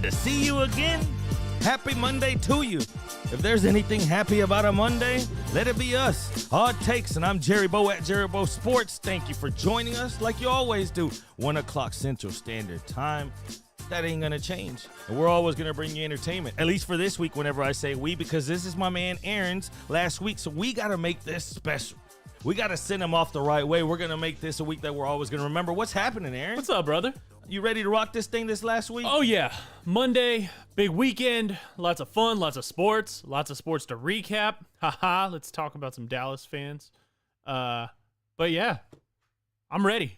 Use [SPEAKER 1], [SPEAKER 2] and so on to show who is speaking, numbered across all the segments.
[SPEAKER 1] to see you again. Happy Monday to you. If there's anything happy about a Monday, let it be us. Hard Takes, and I'm Jerry Bo at Jerry Bo Sports. Thank you for joining us like you always do. 1 o'clock Central Standard Time. That ain't gonna change. And we're always gonna bring you entertainment. At least for this week whenever I say we, because this is my man Aaron's last week. So we gotta make this special. We gotta send him off the right way. We're gonna make this a week that we're always gonna remember. What's happening, Aaron?
[SPEAKER 2] What's up, brother?
[SPEAKER 1] You ready to rock this thing this last week?
[SPEAKER 2] Oh, yeah. Monday, big weekend, lots of fun, lots of sports to recap. Haha, let's talk about some Dallas fans. But yeah, I'm ready.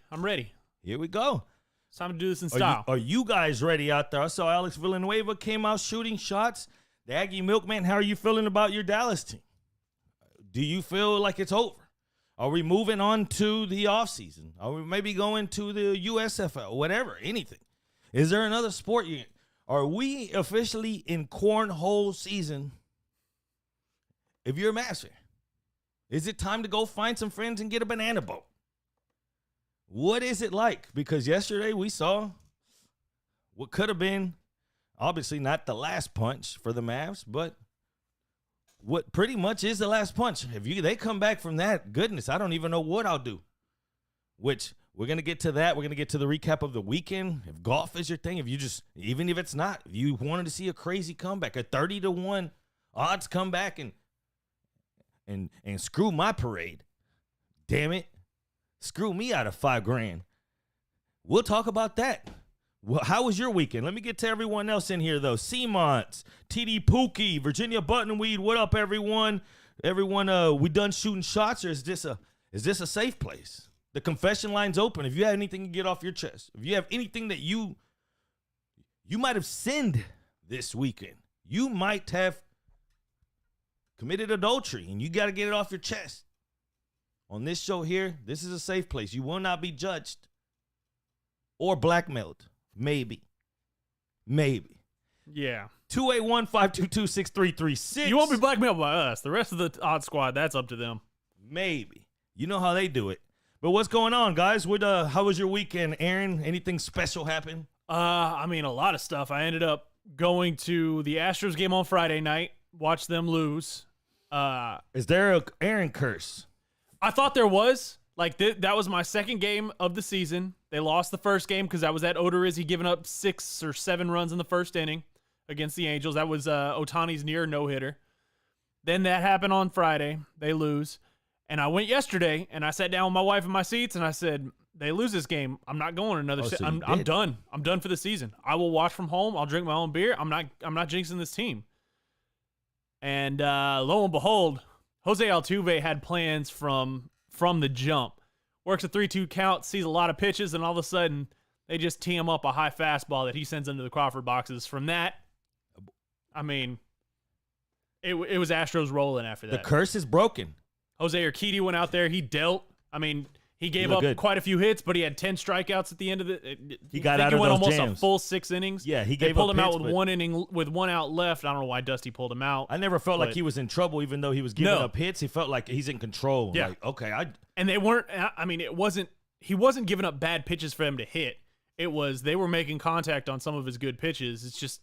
[SPEAKER 1] Here we go.
[SPEAKER 2] It's time to do this in style.
[SPEAKER 1] Are you guys ready out there? I saw Alex Villanueva came out shooting shots. The Aggie Milkman, how are you feeling about your Dallas team? Do you feel like it's over? Are we moving on to the offseason? Are we maybe going to the USFL? Whatever, anything. Is there another sport? Are we officially in cornhole season? If you're a Mavs fan, is it time to go find some friends and get a banana boat? What is it like? Because yesterday we saw what could have been, obviously not the last punch for the Mavs, but what pretty much is the last punch. If they come back from that, goodness, I don't even know what I'll do. Which we're going to get to that. We're going to get to the recap of the weekend. If golf is your thing, even if it's not, if you wanted to see a crazy comeback, a 30-1 odds comeback and screw my parade. Damn it. Screw me out of $5,000. We'll talk about that. Well, how was your weekend? Let me get to everyone else in here, though. Seamonts, TD Pookie, Virginia Buttonweed. What up, everyone? Everyone, we done shooting shots, or is this a safe place? The confession line's open. If you have anything to get off your chest, if you have anything that you might have sinned this weekend, you might have committed adultery, and you got to get it off your chest. On this show here, this is a safe place. You will not be judged or blackmailed. Maybe.
[SPEAKER 2] Yeah.
[SPEAKER 1] 281-522-6336.
[SPEAKER 2] You won't be blackmailed by us. The rest of the odd squad, that's up to them.
[SPEAKER 1] Maybe. You know how they do it. But what's going on, guys? How was your weekend, Aaron? Anything special happen?
[SPEAKER 2] A lot of stuff. I ended up going to the Astros game on Friday night, watched them lose.
[SPEAKER 1] Is there a Aaron curse?
[SPEAKER 2] I thought there was. That was my second game of the season. They lost the first game because I was at Odorizzi giving up 6 or 7 runs in the first inning against the Angels. That was Ohtani's near no-hitter. Then that happened on Friday. They lose. And I went yesterday, and I sat down with my wife in my seats, and I said, they lose this game. I'm not going another season. I'm done. I'm done for the season. I will watch from home. I'll drink my own beer. I'm not jinxing this team. And lo and behold, Jose Altuve had plans from the jump. Works a 3-2 count, sees a lot of pitches, and all of a sudden, they just tee him up a high fastball that he sends into the Crawford boxes. From that, it was Astros rolling after that.
[SPEAKER 1] The curse is broken.
[SPEAKER 2] Jose Urquidy went out there. He dealt. He gave up quite a few hits, but he had 10 strikeouts at the end of it.
[SPEAKER 1] He got out of those
[SPEAKER 2] almost
[SPEAKER 1] jams.
[SPEAKER 2] A full 6 innings.
[SPEAKER 1] Yeah,
[SPEAKER 2] They pulled him out with 1 inning with 1 out left. I don't know why Dusty pulled him out.
[SPEAKER 1] I never felt like he was in trouble, even though he was giving up hits. He felt like he's in control.
[SPEAKER 2] Yeah.
[SPEAKER 1] Like, okay,
[SPEAKER 2] and they weren't. He wasn't giving up bad pitches for them to hit. It was they were making contact on some of his good pitches. It's just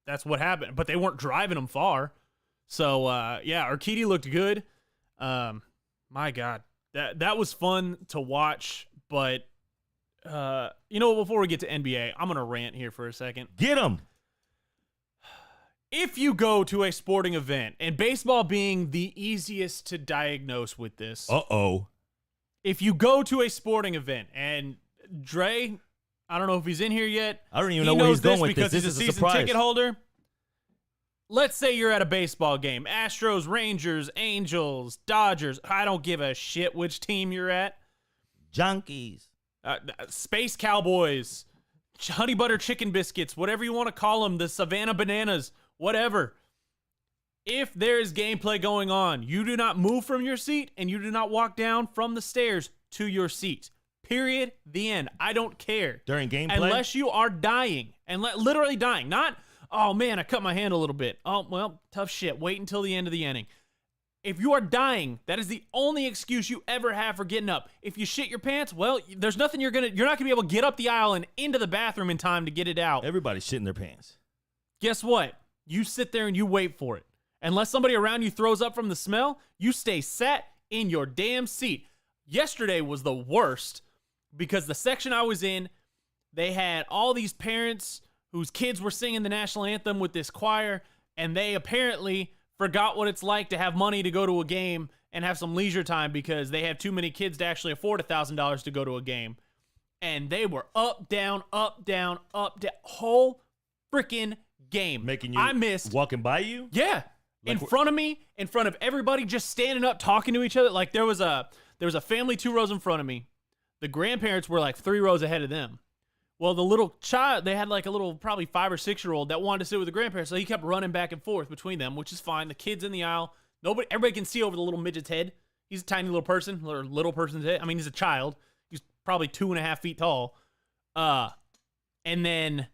[SPEAKER 2] that's what happened. But they weren't driving him far. So Urquidy looked good. My God. That was fun to watch, but before we get to NBA, I'm going to rant here for a second.
[SPEAKER 1] Get him.
[SPEAKER 2] If you go to a sporting event, and baseball being the easiest to diagnose with this.
[SPEAKER 1] Uh-oh.
[SPEAKER 2] If you go to a sporting event, and Dre, I don't know if he's in here yet.
[SPEAKER 1] I don't even know where he's going with this.
[SPEAKER 2] Because he's a season ticket holder. Let's say you're at a baseball game. Astros, Rangers, Angels, Dodgers. I don't give a shit which team you're at.
[SPEAKER 1] Junkies.
[SPEAKER 2] Space Cowboys. Honey Butter Chicken Biscuits. Whatever you want to call them. The Savannah Bananas. Whatever. If there is gameplay going on, you do not move from your seat and you do not walk down from the stairs to your seat. Period. The end. I don't care.
[SPEAKER 1] During gameplay?
[SPEAKER 2] Unless you are dying. And literally dying. Not... oh, man, I cut my hand a little bit. Oh, well, tough shit. Wait until the end of the inning. If you are dying, that is the only excuse you ever have for getting up. If you shit your pants, well, there's nothing you're not gonna be able to get up the aisle and into the bathroom in time to get it out.
[SPEAKER 1] Everybody's shitting their pants.
[SPEAKER 2] Guess what? You sit there and you wait for it. Unless somebody around you throws up from the smell, you stay sat in your damn seat. Yesterday was the worst because the section I was in, they had all these parents whose kids were singing the national anthem with this choir, and they apparently forgot what it's like to have money to go to a game and have some leisure time because they have too many kids to actually afford $1,000 to go to a game. And they were up, down, up, down, up, down, whole freaking game.
[SPEAKER 1] Making you
[SPEAKER 2] I missed
[SPEAKER 1] walking by you?
[SPEAKER 2] Yeah. In front of me, in front of everybody, just standing up, talking to each other. Like there was a family 2 rows in front of me. The grandparents were like 3 rows ahead of them. Well, the little child, they had like a little probably 5 or 6 year old that wanted to sit with the grandparents, so he kept running back and forth between them, which is fine. The kid's in the aisle. Everybody can see over the little midget's head. He's a tiny little person, or little person's head. I mean, he's a child. He's probably 2.5 feet tall. And then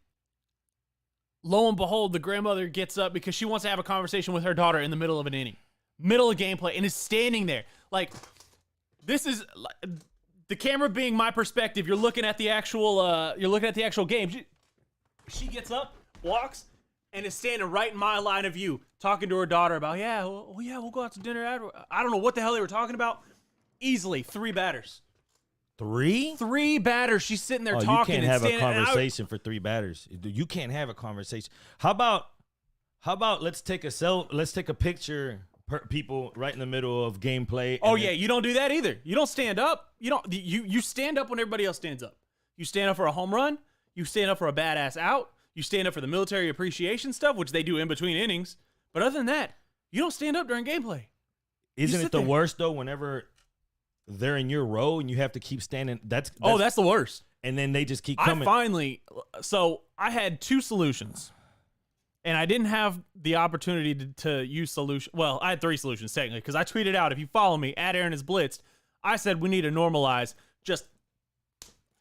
[SPEAKER 2] lo and behold, the grandmother gets up because she wants to have a conversation with her daughter in the middle of an inning, middle of gameplay, and is standing there. Like, this is the camera being my perspective. You're looking at the actual game. She gets up, walks, and is standing right in my line of view, talking to her daughter about, we'll go out to dinner. I don't know what the hell they were talking about. Easily 3 batters.
[SPEAKER 1] 3?
[SPEAKER 2] 3 batters. She's sitting there talking.
[SPEAKER 1] You can't have a conversation
[SPEAKER 2] for
[SPEAKER 1] for 3 batters. You can't have a conversation. How about let's take a picture, people right in the middle of gameplay.
[SPEAKER 2] Oh yeah, you don't do that either. You don't stand up. You stand up when everybody else stands up. You stand up for a home run. You stand up for a badass out. You stand up for the military appreciation stuff, which they do in between innings. But other than that, you don't stand up during gameplay.
[SPEAKER 1] Isn't it the worst though? Whenever they're in your row and you have to keep standing. That's
[SPEAKER 2] the worst.
[SPEAKER 1] And then they just keep coming.
[SPEAKER 2] I had 2 solutions. And I didn't have the opportunity to use solution. Well, I had 3 solutions technically because I tweeted out, if you follow me, @AaronIsBlitzed, I said we need to normalize just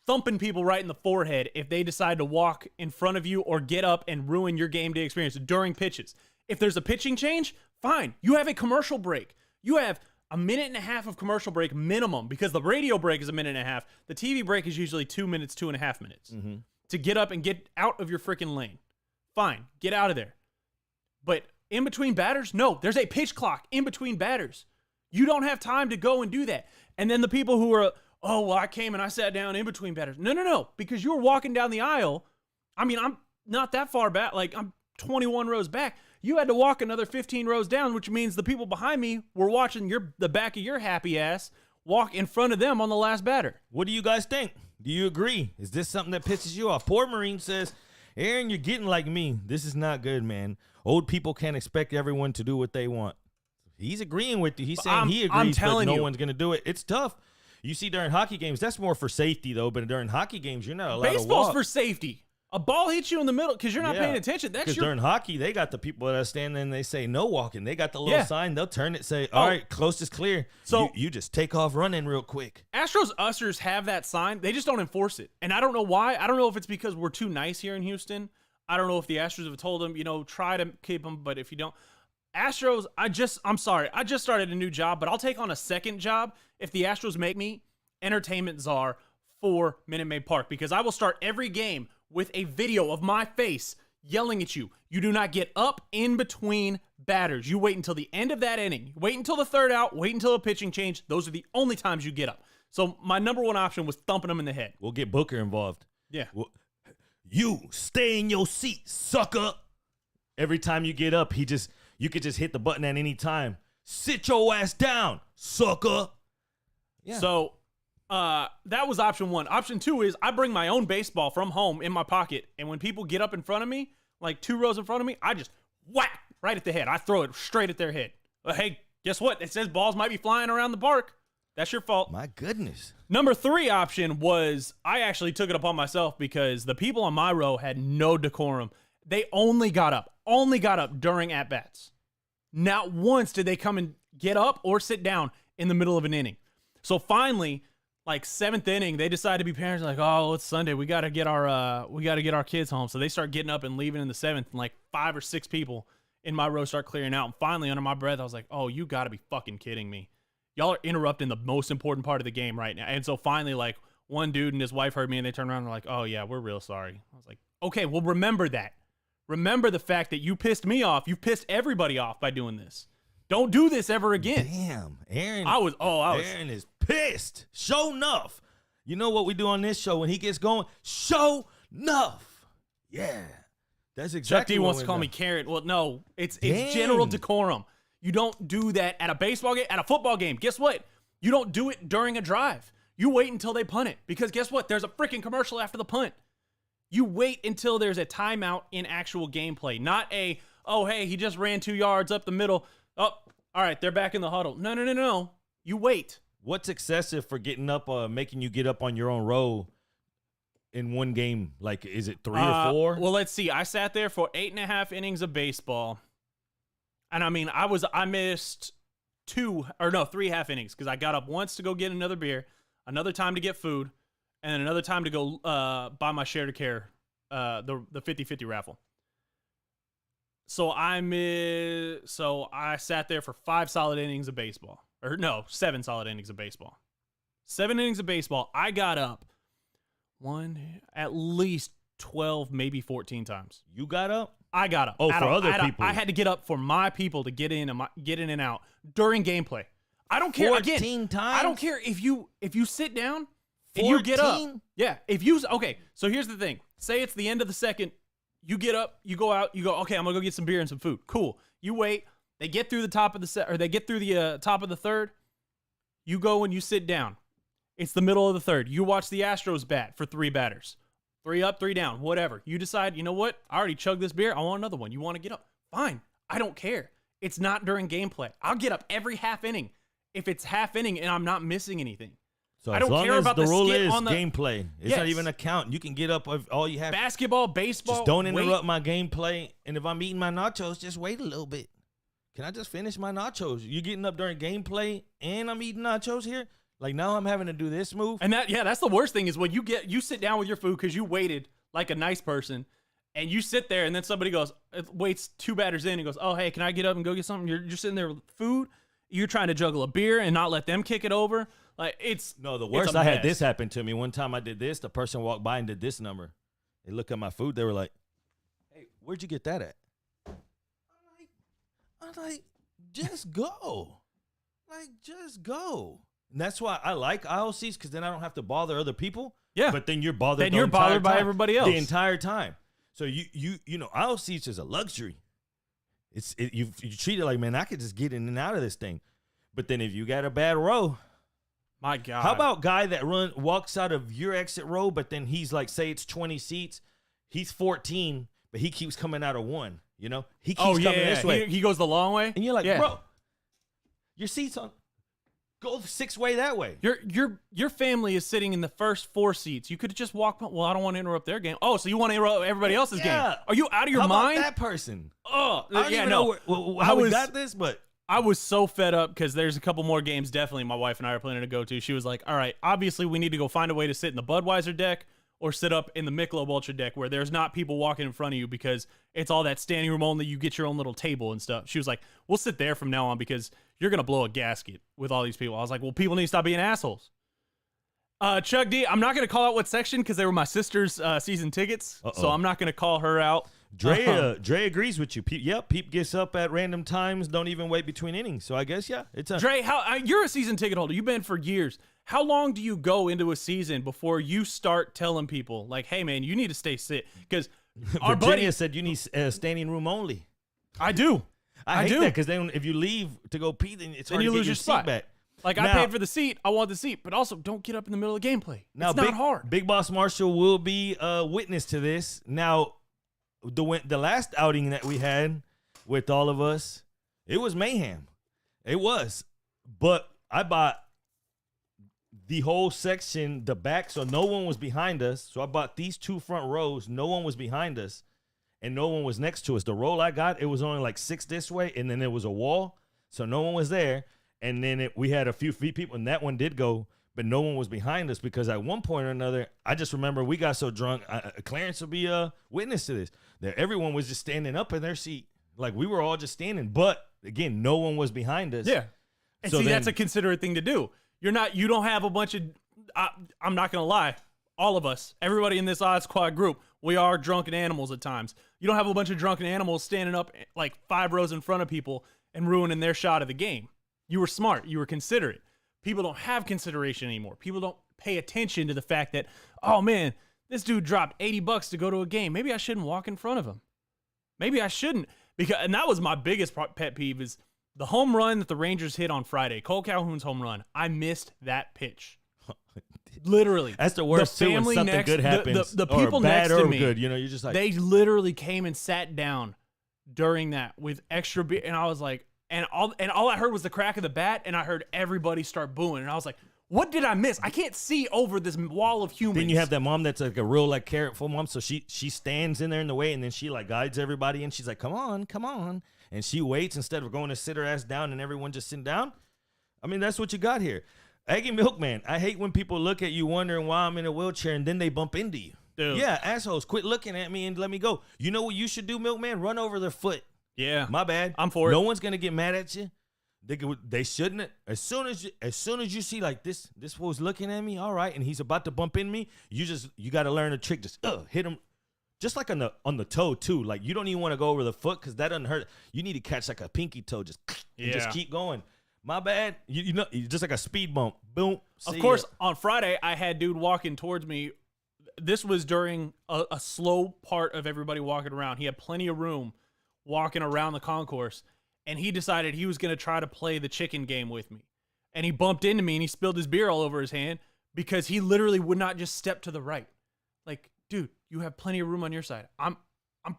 [SPEAKER 2] thumping people right in the forehead if they decide to walk in front of you or get up and ruin your game day experience during pitches. If there's a pitching change, fine. You have a commercial break. You have a 1.5 minutes of commercial break minimum because the radio break is 1.5 minutes. The TV break is usually 2 minutes, 2.5 minutes to get up and get out of your freaking lane. Fine, get out of there. But in between batters, no, there's a pitch clock in between batters. You don't have time to go and do that. And then the people who are, I came and I sat down in between batters. No, because you were walking down the aisle. I mean, I'm not that far back. Like, I'm 21 rows back. You had to walk another 15 rows down, which means the people behind me were watching the back of your happy ass walk in front of them on the last batter.
[SPEAKER 1] What do you guys think? Do you agree? Is this something that pisses you off? Poor Marine says, Aaron, you're getting like me. This is not good, man. Old people can't expect everyone to do what they want. He's agreeing with you. He's saying he agrees, but no one's going to do it. It's tough. You see, during hockey games, that's more for safety, though. But during hockey games, you're not allowed to walk.
[SPEAKER 2] Baseball's for safety. A ball hits you in the middle because you're not paying attention. That's
[SPEAKER 1] during hockey, they got the people that are standing and they say no walking. They got the little sign. They'll turn it, say, all right, coast is clear. So you just take off running real quick.
[SPEAKER 2] Astros ushers have that sign. They just don't enforce it. And I don't know why. I don't know if it's because we're too nice here in Houston. I don't know if the Astros have told them, try to keep them. But if you don't, Astros, I'm sorry. I just started a new job, but I'll take on a second job if the Astros make me entertainment czar for Minute Maid Park, because I will start every game with a video of my face yelling at you. You do not get up in between batters. You wait until the end of that inning. Wait until the third out. Wait until a pitching change. Those are the only times you get up. So my number one option was thumping them in the head.
[SPEAKER 1] We'll get Booker involved.
[SPEAKER 2] Yeah.
[SPEAKER 1] You stay in your seat, sucker. Every time you get up, you could just hit the button at any time. Sit your ass down, sucker.
[SPEAKER 2] Yeah. So that was option 1. Option 2 is I bring my own baseball from home in my pocket, and when people get up in front of me, like 2 rows in front of me, I just whack right at the head. I throw it straight at their head. But hey, guess what? It says balls might be flying around the park. That's your fault.
[SPEAKER 1] My goodness.
[SPEAKER 2] Number 3 option was I actually took it upon myself because the people on my row had no decorum. They only got up during at-bats. Not once did they come and get up or sit down in the middle of an inning. So finally, like 7th inning, they decide to be parents like, oh, it's Sunday. We got to get our kids home. So they start getting up and leaving in the 7th, and like 5 or 6 people in my row start clearing out. And finally, under my breath, I was like, oh, you got to be fucking kidding me. Y'all are interrupting the most important part of the game right now. And so finally, like, one dude and his wife heard me, and they turned around and were like, oh, yeah, we're real sorry. I was like, okay, well, remember that. remember the fact that you pissed me off. You pissed everybody off by doing this. Don't do this ever again.
[SPEAKER 1] Damn, Aaron.
[SPEAKER 2] Aaron
[SPEAKER 1] is pissed. Show enough. You know what we do on this show when he gets going? Show enough. Yeah. That's exactly
[SPEAKER 2] Chuck D
[SPEAKER 1] what
[SPEAKER 2] wants to call me Karen. Well, no, it's general decorum. You don't do that at a baseball game, at a football game. Guess what? You don't do it during a drive. You wait until they punt it because guess what? There's a freaking commercial after the punt. You wait until there's a timeout in actual gameplay, not a, oh, hey, he just ran 2 yards up the middle. Oh, all right, they're back in the huddle. No. You wait.
[SPEAKER 1] What's excessive for getting up, making you get up on your own row in one game? Like, is it 3 or 4?
[SPEAKER 2] Well, let's see. I sat there for 8.5 innings of baseball. And I mean, I missed 3.5 innings because I got up once to go get another beer, another time to get food, and then another time to go buy my share to care, the 50-50 raffle. So I sat there for 5 solid innings of baseball. Or no, 7 solid innings of baseball. 7 innings of baseball. I got up at least 12, maybe 14 times.
[SPEAKER 1] You got up?
[SPEAKER 2] I got up.
[SPEAKER 1] Oh, for other people.
[SPEAKER 2] I had to get up for my people to get in and out during gameplay. I don't care.
[SPEAKER 1] 14 times?
[SPEAKER 2] I don't care if you sit down and you get up. Yeah. Okay. So here's the thing. Say it's the end of the second. You get up. You go out. You go. Okay. I'm gonna go get some beer and some food. Cool. You wait. They get through the top of the top of the third. You go and you sit down. It's the middle of the third. You watch the Astros bat for 3 batters. 3 up, 3 down, whatever. You decide, you know what? I already chugged this beer. I want another one. You want to get up? Fine. I don't care. It's not during gameplay. I'll get up every half inning if it's half inning and I'm not missing anything.
[SPEAKER 1] So
[SPEAKER 2] I don't
[SPEAKER 1] as long
[SPEAKER 2] care
[SPEAKER 1] as
[SPEAKER 2] about
[SPEAKER 1] the
[SPEAKER 2] the
[SPEAKER 1] rule
[SPEAKER 2] skit
[SPEAKER 1] is
[SPEAKER 2] on the
[SPEAKER 1] gameplay. It's not even a count. You can get up of all you have.
[SPEAKER 2] Basketball, baseball.
[SPEAKER 1] Just don't interrupt my gameplay. And if I'm eating my nachos, just wait a little bit. Can I just finish my nachos? You getting up during gameplay and I'm eating nachos here? Like now I'm having to do this move.
[SPEAKER 2] And that's the worst thing is when you sit down with your food because you waited like a nice person and you sit there and then somebody waits 2 batters in and goes, oh, hey, can I get up and go get something? You're just sitting there with food. You're trying to juggle a beer and not let them kick it over. Like
[SPEAKER 1] the worst. I had this happen to me. One time I did this. The person walked by and did this number. They look at my food. They were like, hey, where'd you get that at? I'm like, just go. Like, just go. And that's why I like aisle seats because then I don't have to bother other people.
[SPEAKER 2] Yeah.
[SPEAKER 1] But then you're bothered.
[SPEAKER 2] Then you're bothered by everybody else
[SPEAKER 1] the entire time. So you know, aisle seats is a luxury. You treat it like, man, I could just get in and out of this thing. But then if you got a bad row,
[SPEAKER 2] my God.
[SPEAKER 1] How about guy that walks out of your exit row, but then he's like, say it's 20 seats, he's 14, but he keeps coming out of 1. You know, he keeps coming this way.
[SPEAKER 2] He goes the long way,
[SPEAKER 1] and you're like, bro, your seat's on. Go 6 way that way.
[SPEAKER 2] Your family is sitting in the first 4 seats. You could just walk. Well, I don't want to interrupt their game. Oh, so you want to interrupt everybody else's game? Are you out of your mind?
[SPEAKER 1] About that person?
[SPEAKER 2] Oh,
[SPEAKER 1] I don't even know how we got this, but
[SPEAKER 2] I was so fed up because there's a couple more games definitely my wife and I are planning to go to. She was like, all right, obviously we need to go find a way to sit in the Budweiser deck or sit up in the Michelob Ultra deck where there's not people walking in front of you because it's all that standing room only. You get your own little table and stuff. She was like, we'll sit there from now on because you're going to blow a gasket with all these people. I was like, well, people need to stop being assholes. Chuck D, I'm not going to call out what section because they were my sister's season tickets. So I'm not going to call her out.
[SPEAKER 1] Dre agrees with you. Peep gets up at random times. Don't even wait between innings. So I guess, it's a
[SPEAKER 2] Dre, you're a season ticket holder. You've been for years. How long do you go into a season before you start telling people, like, hey, man, you need to stay sit? Because our
[SPEAKER 1] Virginia said you need standing room only.
[SPEAKER 2] I do.
[SPEAKER 1] I hate that because then if you leave to go pee, then it's hard to get your seat back.
[SPEAKER 2] Like, I paid for the seat. I want the seat. But also, don't get up in the middle of gameplay. It's not hard.
[SPEAKER 1] Big Boss Marshall will be a witness to this. Now, the last outing that we had with all of us, it was mayhem. It was. But I bought the whole section, the back, so no one was behind us. So I bought these 2 front rows. No one was behind us, and no one was next to us. The roll I got, it was only like 6 this way, and then there was a wall, so no one was there. And then we had a few people, and that one did go, but no one was behind us because at one point or another, I just remember we got so drunk. Clarence will be a witness to this, that everyone was just standing up in their seat. Like, we were all just standing, but again, no one was behind us.
[SPEAKER 2] Yeah. And so that's a considerate thing to do. You don't have a bunch of, I'm not going to lie. all of us, everybody in this Odd Squad group, we are drunken animals at times. You don't have a bunch of drunken animals standing up like 5 rows in front of people and ruining their shot of the game. You were smart. You were considerate. People don't have consideration anymore. People don't pay attention to the fact that, oh man, this dude dropped $80 to go to a game. Maybe I shouldn't walk in front of him. Maybe I shouldn't. And that was my biggest pet peeve is the home run that the Rangers hit on Friday, Cole Calhoun's home run. I missed that pitch. Literally.
[SPEAKER 1] That's the worst too when something good happens.
[SPEAKER 2] The people
[SPEAKER 1] or bad
[SPEAKER 2] next to
[SPEAKER 1] or
[SPEAKER 2] me,
[SPEAKER 1] good, you're just like,
[SPEAKER 2] they literally came and sat down during that with extra beer, and I was like, and all I heard was the crack of the bat, and I heard everybody start booing, and I was like, what did I miss? I can't see over this wall of humans.
[SPEAKER 1] Then you have that mom that's like a real like careful mom, so she stands in there in the way, and then she like guides everybody, and she's like, come on, and she waits instead of going to sit her ass down and everyone just sitting down. I mean, that's what you got here. Aggie Milkman, I hate when people look at you wondering why I'm in a wheelchair and then they bump into you.
[SPEAKER 2] Dude.
[SPEAKER 1] Yeah, assholes, quit looking at me and let me go. You know what you should do, Milkman? Run over their foot.
[SPEAKER 2] Yeah.
[SPEAKER 1] My bad.
[SPEAKER 2] I'm for it.
[SPEAKER 1] No one's gonna get mad at you. They shouldn't. As soon as you see like this fool's looking at me, all right, and he's about to bump in me, you got to learn a trick. Just hit him, just like on the toe too. Like you don't even want to go over the foot because that doesn't hurt. You need to catch like a pinky toe, just keep going. My bad. You know, just like a speed bump. Boom.
[SPEAKER 2] Of course, on Friday, I had dude walking towards me. This was during a slow part of everybody walking around. He had plenty of room walking around the concourse, and he decided he was going to try to play the chicken game with me. And he bumped into me, and he spilled his beer all over his hand because he literally would not just step to the right. Like, dude, you have plenty of room on your side. I'm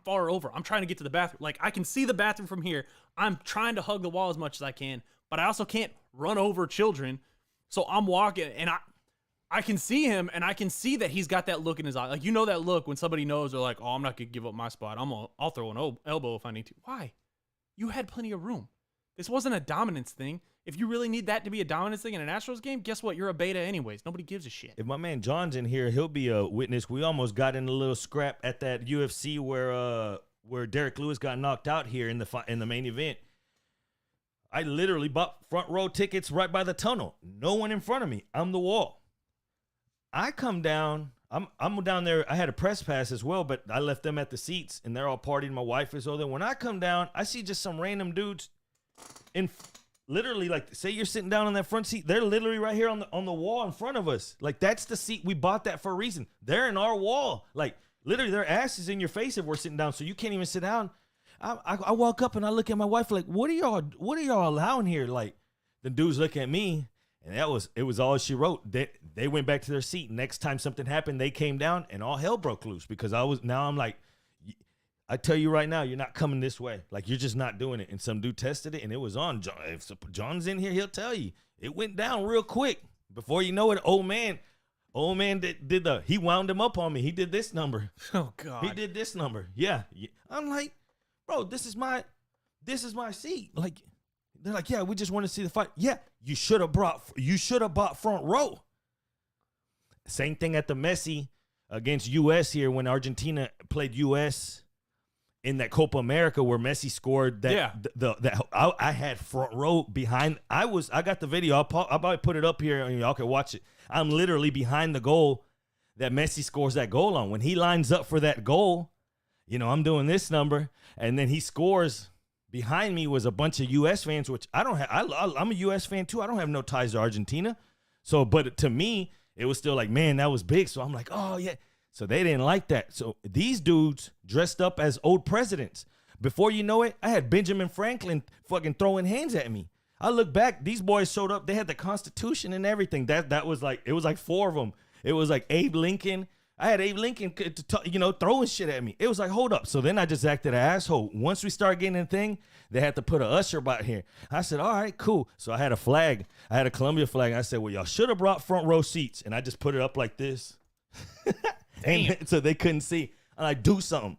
[SPEAKER 2] far over. I'm trying to get to the bathroom. Like, I can see the bathroom from here. I'm trying to hug the wall as much as I can, but I also can't run over children. So I'm walking, and I can see him, and I can see that he's got that look in his eye. Like, you know that look when somebody knows they're like, oh, I'm not going to give up my spot. I'll throw an elbow if I need to. Why? You had plenty of room. This wasn't a dominance thing. If you really need that to be a dominance thing in an Astros game, guess what? You're a beta anyways. Nobody gives a shit.
[SPEAKER 1] If my man John's in here, he'll be a witness. We almost got in a little scrap at that UFC where Derek Lewis got knocked out here in the main event. I literally bought front row tickets right by the tunnel. No one in front of me. I'm the wall. I come down. I'm down there. I had a press pass as well, but I left them at the seats, and they're all partying. My wife is over there. When I come down, I see just some random dudes literally, like, say you're sitting down on that front seat. They're literally right here on the wall in front of us. Like, that's the seat. We bought that for a reason. They're in our wall. Like, literally, their ass is in your face if we're sitting down, so you can't even sit down. I walk up and I look at my wife like, what are y'all allowing here? Like, the dudes look at me, and it was all she wrote. They went back to their seat. Next time something happened, they came down and all hell broke loose because I'm like, I tell you right now, you're not coming this way. Like, you're just not doing it. And some dude tested it, and it was on. If John's in here, he'll tell you. It went down real quick. Before you know it, old man he wound him up on me. He did this number.
[SPEAKER 2] Oh, God.
[SPEAKER 1] He did this number. Yeah. I'm like, bro, this is my seat. Like, they're like, yeah, we just want to see the fight. Yeah, you should have bought front row. Same thing at the Messi against U.S. here when Argentina played U.S. in that Copa America where Messi scored that. Yeah. I had front row behind. I got the video. I'll probably put it up here and y'all can watch it. I'm literally behind the goal that Messi scores that goal on. When he lines up for that goal, you know, I'm doing this number, and then he scores. Behind me was a bunch of U.S. fans, which I don't have. I'm a U.S. fan too. I don't have no ties to Argentina. So, but to me, it was still like, man, that was big. So I'm like, oh, yeah. So they didn't like that. So these dudes dressed up as old presidents. Before you know it, I had Benjamin Franklin fucking throwing hands at me. I look back, these boys showed up. They had the Constitution and everything. That was like, it was like 4 of them. It was like Abe Lincoln. I had Abe Lincoln, throwing shit at me. It was like, hold up. So then I just acted an asshole. Once we started getting in the thing, they had to put an usher bot here. I said, all right, cool. So I had a flag. I had a Columbia flag. I said, well, y'all should have brought front row seats. And I just put it up like this. And so they couldn't see. I'm like, do something.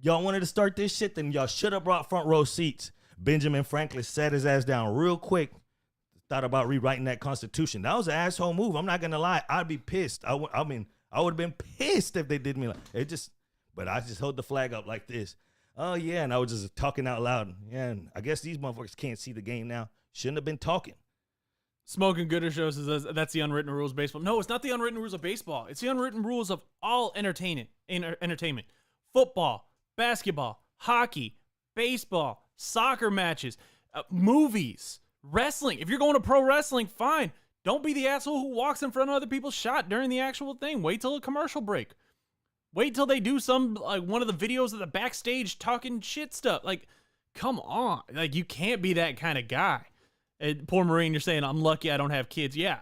[SPEAKER 1] Y'all wanted to start this shit, then y'all should have brought front row seats. Benjamin Franklin sat his ass down real quick. Thought about rewriting that Constitution. That was an asshole move. I'm not going to lie. I'd be pissed. I would have been pissed if they did me like it. But I just held the flag up like this. Oh, yeah, and I was just talking out loud. Yeah, and I guess these motherfuckers can't see the game now. Shouldn't have been talking.
[SPEAKER 2] Smoking Gooder shows says that's the unwritten rules of baseball. No, it's not the unwritten rules of baseball. It's the unwritten rules of all entertainment. Football, basketball, hockey, baseball, soccer matches, movies, wrestling. If you're going to pro wrestling, fine. Don't be the asshole who walks in front of other people's shot during the actual thing. Wait till a commercial break. Wait till they do one of the videos of the backstage talking shit stuff. Like, come on. Like, you can't be that kind of guy. Poor Marine, you're saying, I'm lucky I don't have kids. Yeah,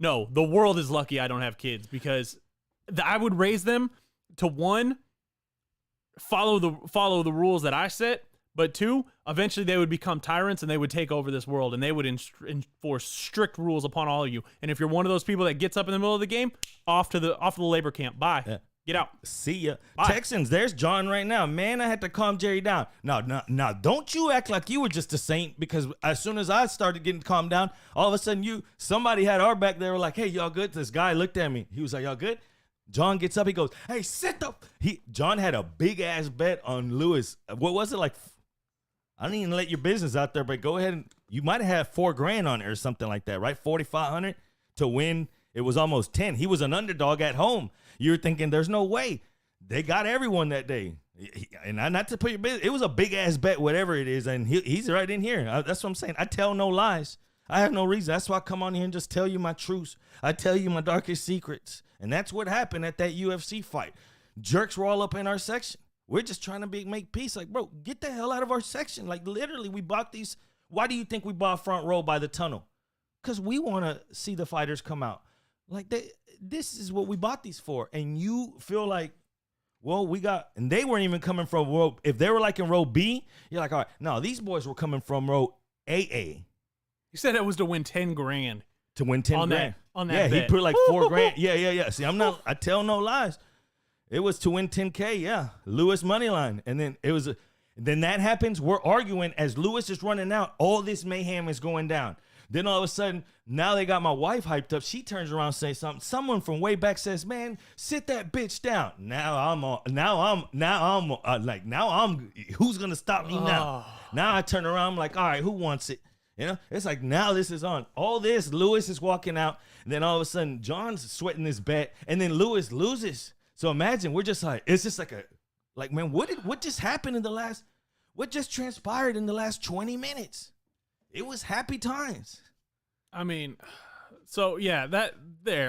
[SPEAKER 2] no, the world is lucky I don't have kids because I would raise them to, one, follow the rules that I set, but two, eventually they would become tyrants and they would take over this world and they would enforce strict rules upon all of you. And if you're one of those people that gets up in the middle of the game, off to the labor camp. Bye. Yeah. Get out.
[SPEAKER 1] See ya. Bye. Texans, there's John right now. Man, I had to calm Jerry down. Now, don't you act like you were just a saint, because as soon as I started getting calmed down, all of a sudden somebody had our back. They were like, hey, y'all good? This guy looked at me. He was like, y'all good? John gets up. He goes, hey, sit up. John had a big-ass bet on Lewis. What was it? Like, I didn't even let your business out there, but go ahead and you might have had $4,000 on it or something like that, right? 4,500 to win. It was almost 10. He was an underdog at home. You're thinking there's no way. They got everyone that day. And not to put your business, it was a big ass bet, whatever it is. And he's right in here. That's what I'm saying. I tell no lies. I have no reason. That's why I come on here and just tell you my truths. I tell you my darkest secrets. And that's what happened at that UFC fight. Jerks were all up in our section. We're just trying to make peace. Like, bro, get the hell out of our section. Like, literally, we bought these. Why do you think we bought front row by the tunnel? Because we want to see the fighters come out. Like, this is what we bought these for. And you feel like, well, and they weren't even coming from row. If they were like in row B, you're like, all right, no, these boys were coming from row AA.
[SPEAKER 2] You said it was to win $10,000.
[SPEAKER 1] To win 10 grand.
[SPEAKER 2] On that
[SPEAKER 1] yeah,
[SPEAKER 2] bet.
[SPEAKER 1] He put like $4,000. Yeah. See, I tell no lies. It was to win 10K, yeah. Lewis money line. And then then that happens. We're arguing as Lewis is running out. All this mayhem is going down. Then all of a sudden, now they got my wife hyped up. She turns around and says something. Someone from way back says, "Man, sit that bitch down." Now I'm who's gonna stop me now? Now I turn around, I'm like, all right, who wants it? You know, it's like now this is on. All this, Lewis is walking out, and then all of a sudden John's sweating his bet, and then Lewis loses. So imagine we're just like, it's just like man, what just happened what just transpired in the last 20 minutes? It was happy times.
[SPEAKER 2] I mean, so yeah,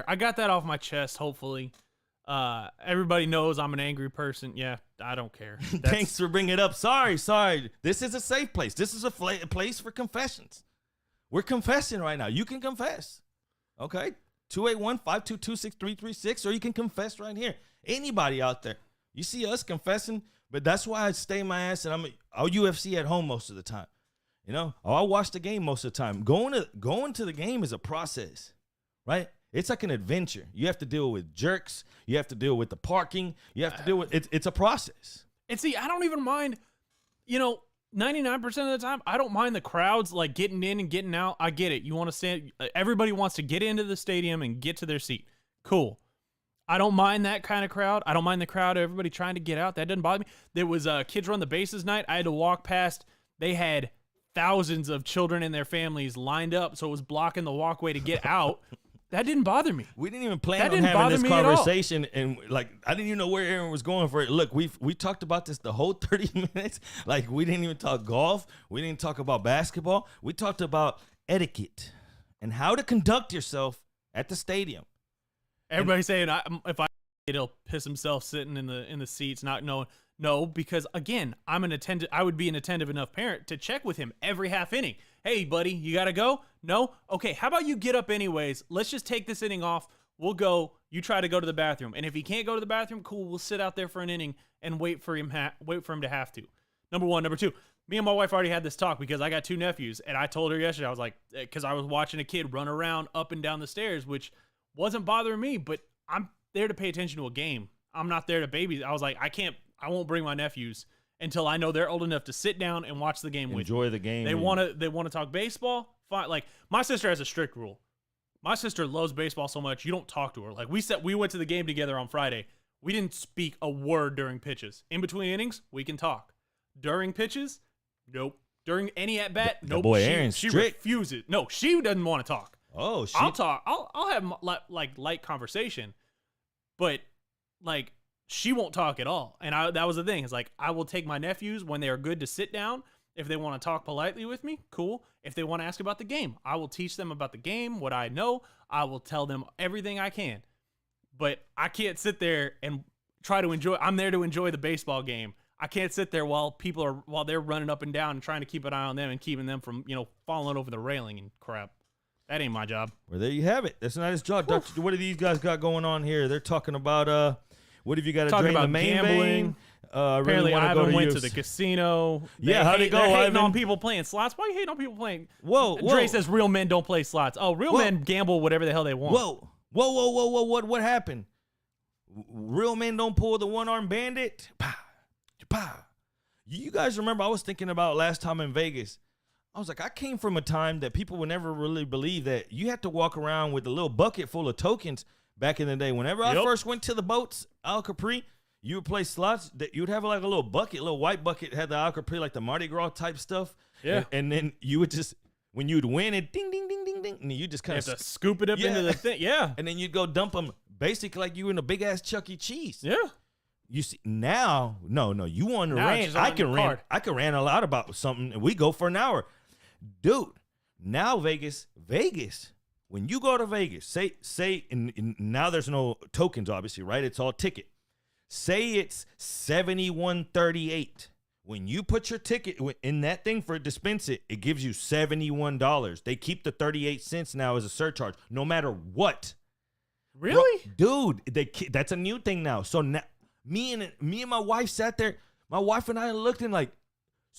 [SPEAKER 2] I got that off my chest, hopefully. Everybody knows I'm an angry person. Yeah, I don't care.
[SPEAKER 1] Thanks for bringing it up. Sorry. This is a safe place. This is a place for confessions. We're confessing right now. You can confess. Okay? 281-522-6336, or you can confess right here. Anybody out there. You see us confessing, but that's why I stay my ass and I'll UFC at home most of the time. You know, I watch the game most of the time. Going to the game is a process, right? It's like an adventure. You have to deal with jerks. You have to deal with the parking. You have to deal with it's a process.
[SPEAKER 2] And see, I don't even mind, 99% of the time, I don't mind the crowds like getting in and getting out. I get it. You want to stand. Everybody wants to get into the stadium and get to their seat. Cool. I don't mind that kind of crowd. I don't mind the crowd of everybody trying to get out. That doesn't bother me. There was Kids Run the Bases night. I had to walk past. They had thousands of children and their families lined up, so it was blocking the walkway to get out. That didn't bother me.
[SPEAKER 1] We didn't even plan on having this conversation, and like I didn't even know where Aaron was going for it. Look, we talked about this the whole 30 minutes. Like we didn't even talk golf. We didn't talk about basketball. We talked about etiquette and how to conduct yourself at the stadium.
[SPEAKER 2] Everybody's saying if I he'll piss himself sitting in the seats, not knowing. No, because again, I would be an attentive enough parent to check with him every half inning. Hey, buddy, you got to go? No? Okay, how about you get up anyways? Let's just take this inning off. We'll go. You try to go to the bathroom. And if he can't go to the bathroom, cool, we'll sit out there for an inning and wait for him to have to. Number one. Number two, me and my wife already had this talk because I got two nephews. And I told her yesterday, I was like, because I was watching a kid run around up and down the stairs, which wasn't bothering me, but I'm there to pay attention to a game. I'm not there to baby. I was like, I won't bring my nephews until I know they're old enough to sit down and watch the game with me.
[SPEAKER 1] Enjoy the game.
[SPEAKER 2] They want to talk baseball. Fine. Like my sister has a strict rule. My sister loves baseball so much you don't talk to her. Like we went to the game together on Friday. We didn't speak a word during pitches. In between innings, we can talk. During pitches, nope. during any at bat. Nope.
[SPEAKER 1] boy Aaron's
[SPEAKER 2] she
[SPEAKER 1] strict.
[SPEAKER 2] refuses. No, she doesn't want to talk.
[SPEAKER 1] Oh, she.
[SPEAKER 2] I'll talk. I'll have like light conversation, but like she won't talk at all. And that was the thing. It's like I will take my nephews when they are good to sit down. If they want to talk politely with me, cool. If they want to ask about the game, I will teach them about the game, what I know. I will tell them everything I can. But I can't sit there and try to enjoy. I'm there to enjoy the baseball game. I can't sit there while they're running up and down and trying to keep an eye on them and keeping them from, falling over the railing and crap. That ain't my job.
[SPEAKER 1] Well, there you have it. That's not his job. Doctor, what do these guys got going on here? They're talking about what have you got to drain the main vein?
[SPEAKER 2] Apparently, Ivan went to the casino.
[SPEAKER 1] Yeah, how'd it go,
[SPEAKER 2] They're hating
[SPEAKER 1] Ivan?
[SPEAKER 2] on people playing slots. Why are you hating on people playing?
[SPEAKER 1] Whoa.
[SPEAKER 2] Dre says real men don't play slots. Oh, real men gamble whatever the hell they want.
[SPEAKER 1] Whoa. What happened? Real men don't pull the one-armed bandit? Pow, pow. You guys remember I was thinking about last time in Vegas. I was like, I came from a time that people would never really believe that you had to walk around with a little bucket full of tokens back in the day. Whenever I first went to the boats, Al Capri, you would play slots, that you'd have like a little bucket, little white bucket, had the Al Capri, like the Mardi Gras type stuff.
[SPEAKER 2] Yeah.
[SPEAKER 1] And then you would just, when you'd win it, ding, ding, ding, ding, ding, and you just kind
[SPEAKER 2] You
[SPEAKER 1] of
[SPEAKER 2] have to scoop it up into the thing. Yeah.
[SPEAKER 1] And then you'd go dump them basically like you were in a big ass Chuck E. Cheese.
[SPEAKER 2] Yeah.
[SPEAKER 1] You see now, no, you on the rant. I can rant a lot about something, and we go for an hour, dude. Now Vegas. When you go to Vegas, say, and now there's no tokens, obviously, right? It's all ticket. Say it's $71.38. When you put your ticket in that thing for dispense it gives you $71. They keep the 38 cents now as a surcharge, no matter what.
[SPEAKER 2] Really?
[SPEAKER 1] Dude, that's a new thing now. So now, me and my wife sat there. My wife and I looked and like,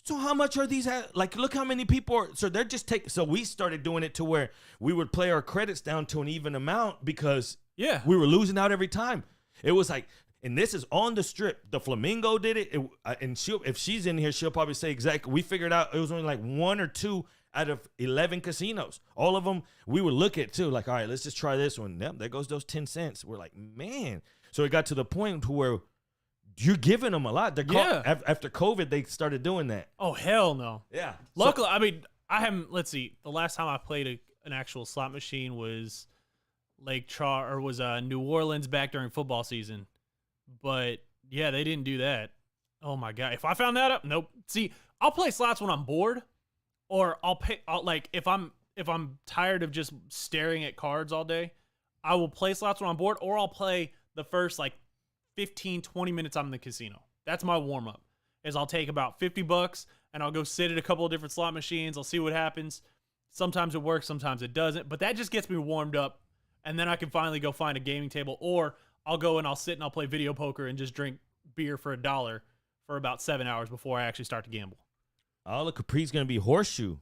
[SPEAKER 1] so how much are these at? Like, look how many people are. So they're just taking. So we started doing it to where we would play our credits down to an even amount because we were losing out every time. It was like, and this is on the strip. The Flamingo did it. And if she's in here, she'll probably say exactly. We figured out it was only like 1 or 2 out of 11 casinos. All of them we would look at too. Like, all right, let's just try this one. Yep, there goes those 10 cents. We're like, man. So it got to the point to where you're giving them a lot. After COVID, they started doing that.
[SPEAKER 2] Oh, hell no.
[SPEAKER 1] Yeah.
[SPEAKER 2] Luckily, I haven't, let's see. The last time I played an actual slot machine was New Orleans back during football season. But yeah, they didn't do that. Oh my God. If I found that up, nope. See, I'll play slots when I'm bored, or if I'm tired of just staring at cards all day, I will play slots when I'm bored, or I'll play the first 15, 20 minutes I'm in the casino. That's my warm up. I'll take about $50 and I'll go sit at a couple of different slot machines. I'll see what happens. Sometimes it works, sometimes it doesn't, but that just gets me warmed up. And then I can finally go find a gaming table, or I'll go and I'll sit and I'll play video poker and just drink beer for $1 for about 7 hours before I actually start to gamble.
[SPEAKER 1] Oh, the Capri's going to be Horseshoe.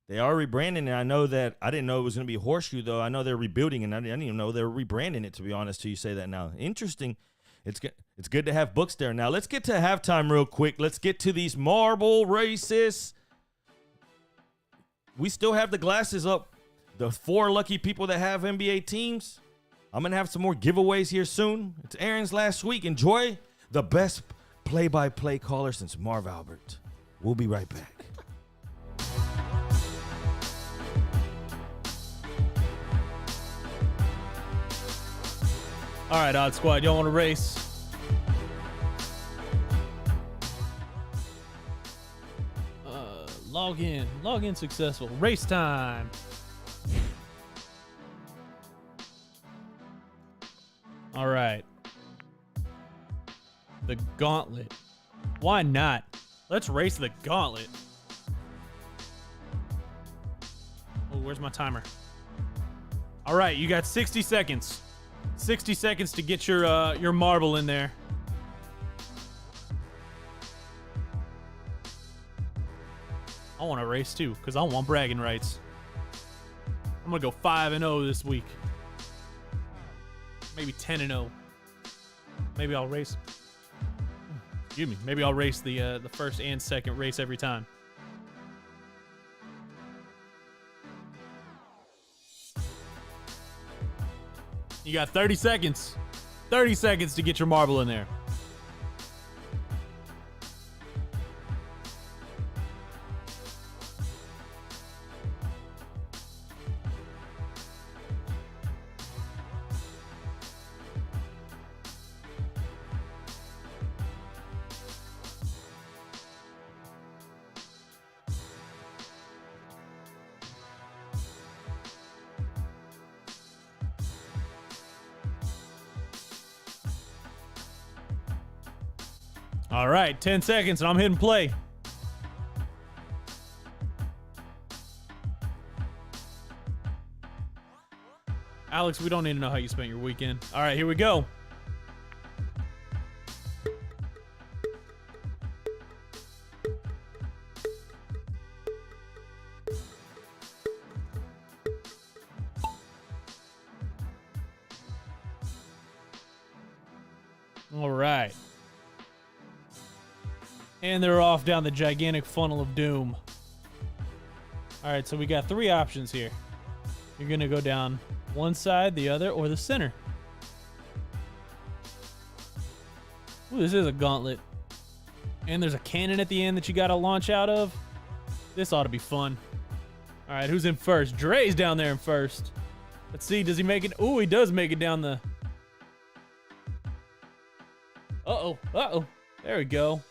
[SPEAKER 1] They are rebranding it. I know that. I didn't know it was going to be Horseshoe, though. I know they're rebuilding it. I didn't even know they're rebranding it, to be honest, till you say that now. Interesting. It's good to have books there. Now, let's get to halftime real quick. Let's get to these marble races. We still have the glasses up. The 4 lucky people that have NBA teams. I'm going to have some more giveaways here soon. It's Aaron's last week. Enjoy the best play-by-play caller since Marv Albert. We'll be right back.
[SPEAKER 2] All right, Odd Squad, y'all want to race? Log in successful. Race time. All right. The Gauntlet. Why not? Let's race the Gauntlet. Oh, where's my timer? All right, you got 60 seconds. 60 seconds to get your marble in there. I want to race too, because I want bragging rights. I'm going to go 5-0 this week. Maybe 10-0. Maybe I'll race. Excuse me. Maybe I'll race the first and second race every time. You got 30 seconds. 30 seconds to get your marble in there. All right, 10 seconds, and I'm hitting play. Alex, we don't need to know how you spent your weekend. All right, here we go. All right. And they're off down the gigantic funnel of doom. All right, so we got 3 options here. You're going to go down one side, the other, or the center. Ooh, this is a gauntlet. And there's a cannon at the end that you got to launch out of. This ought to be fun. All right, who's in first? Dre's down there in first. Let's see, does he make it? Ooh, he does make it down the... Uh-oh. There we go.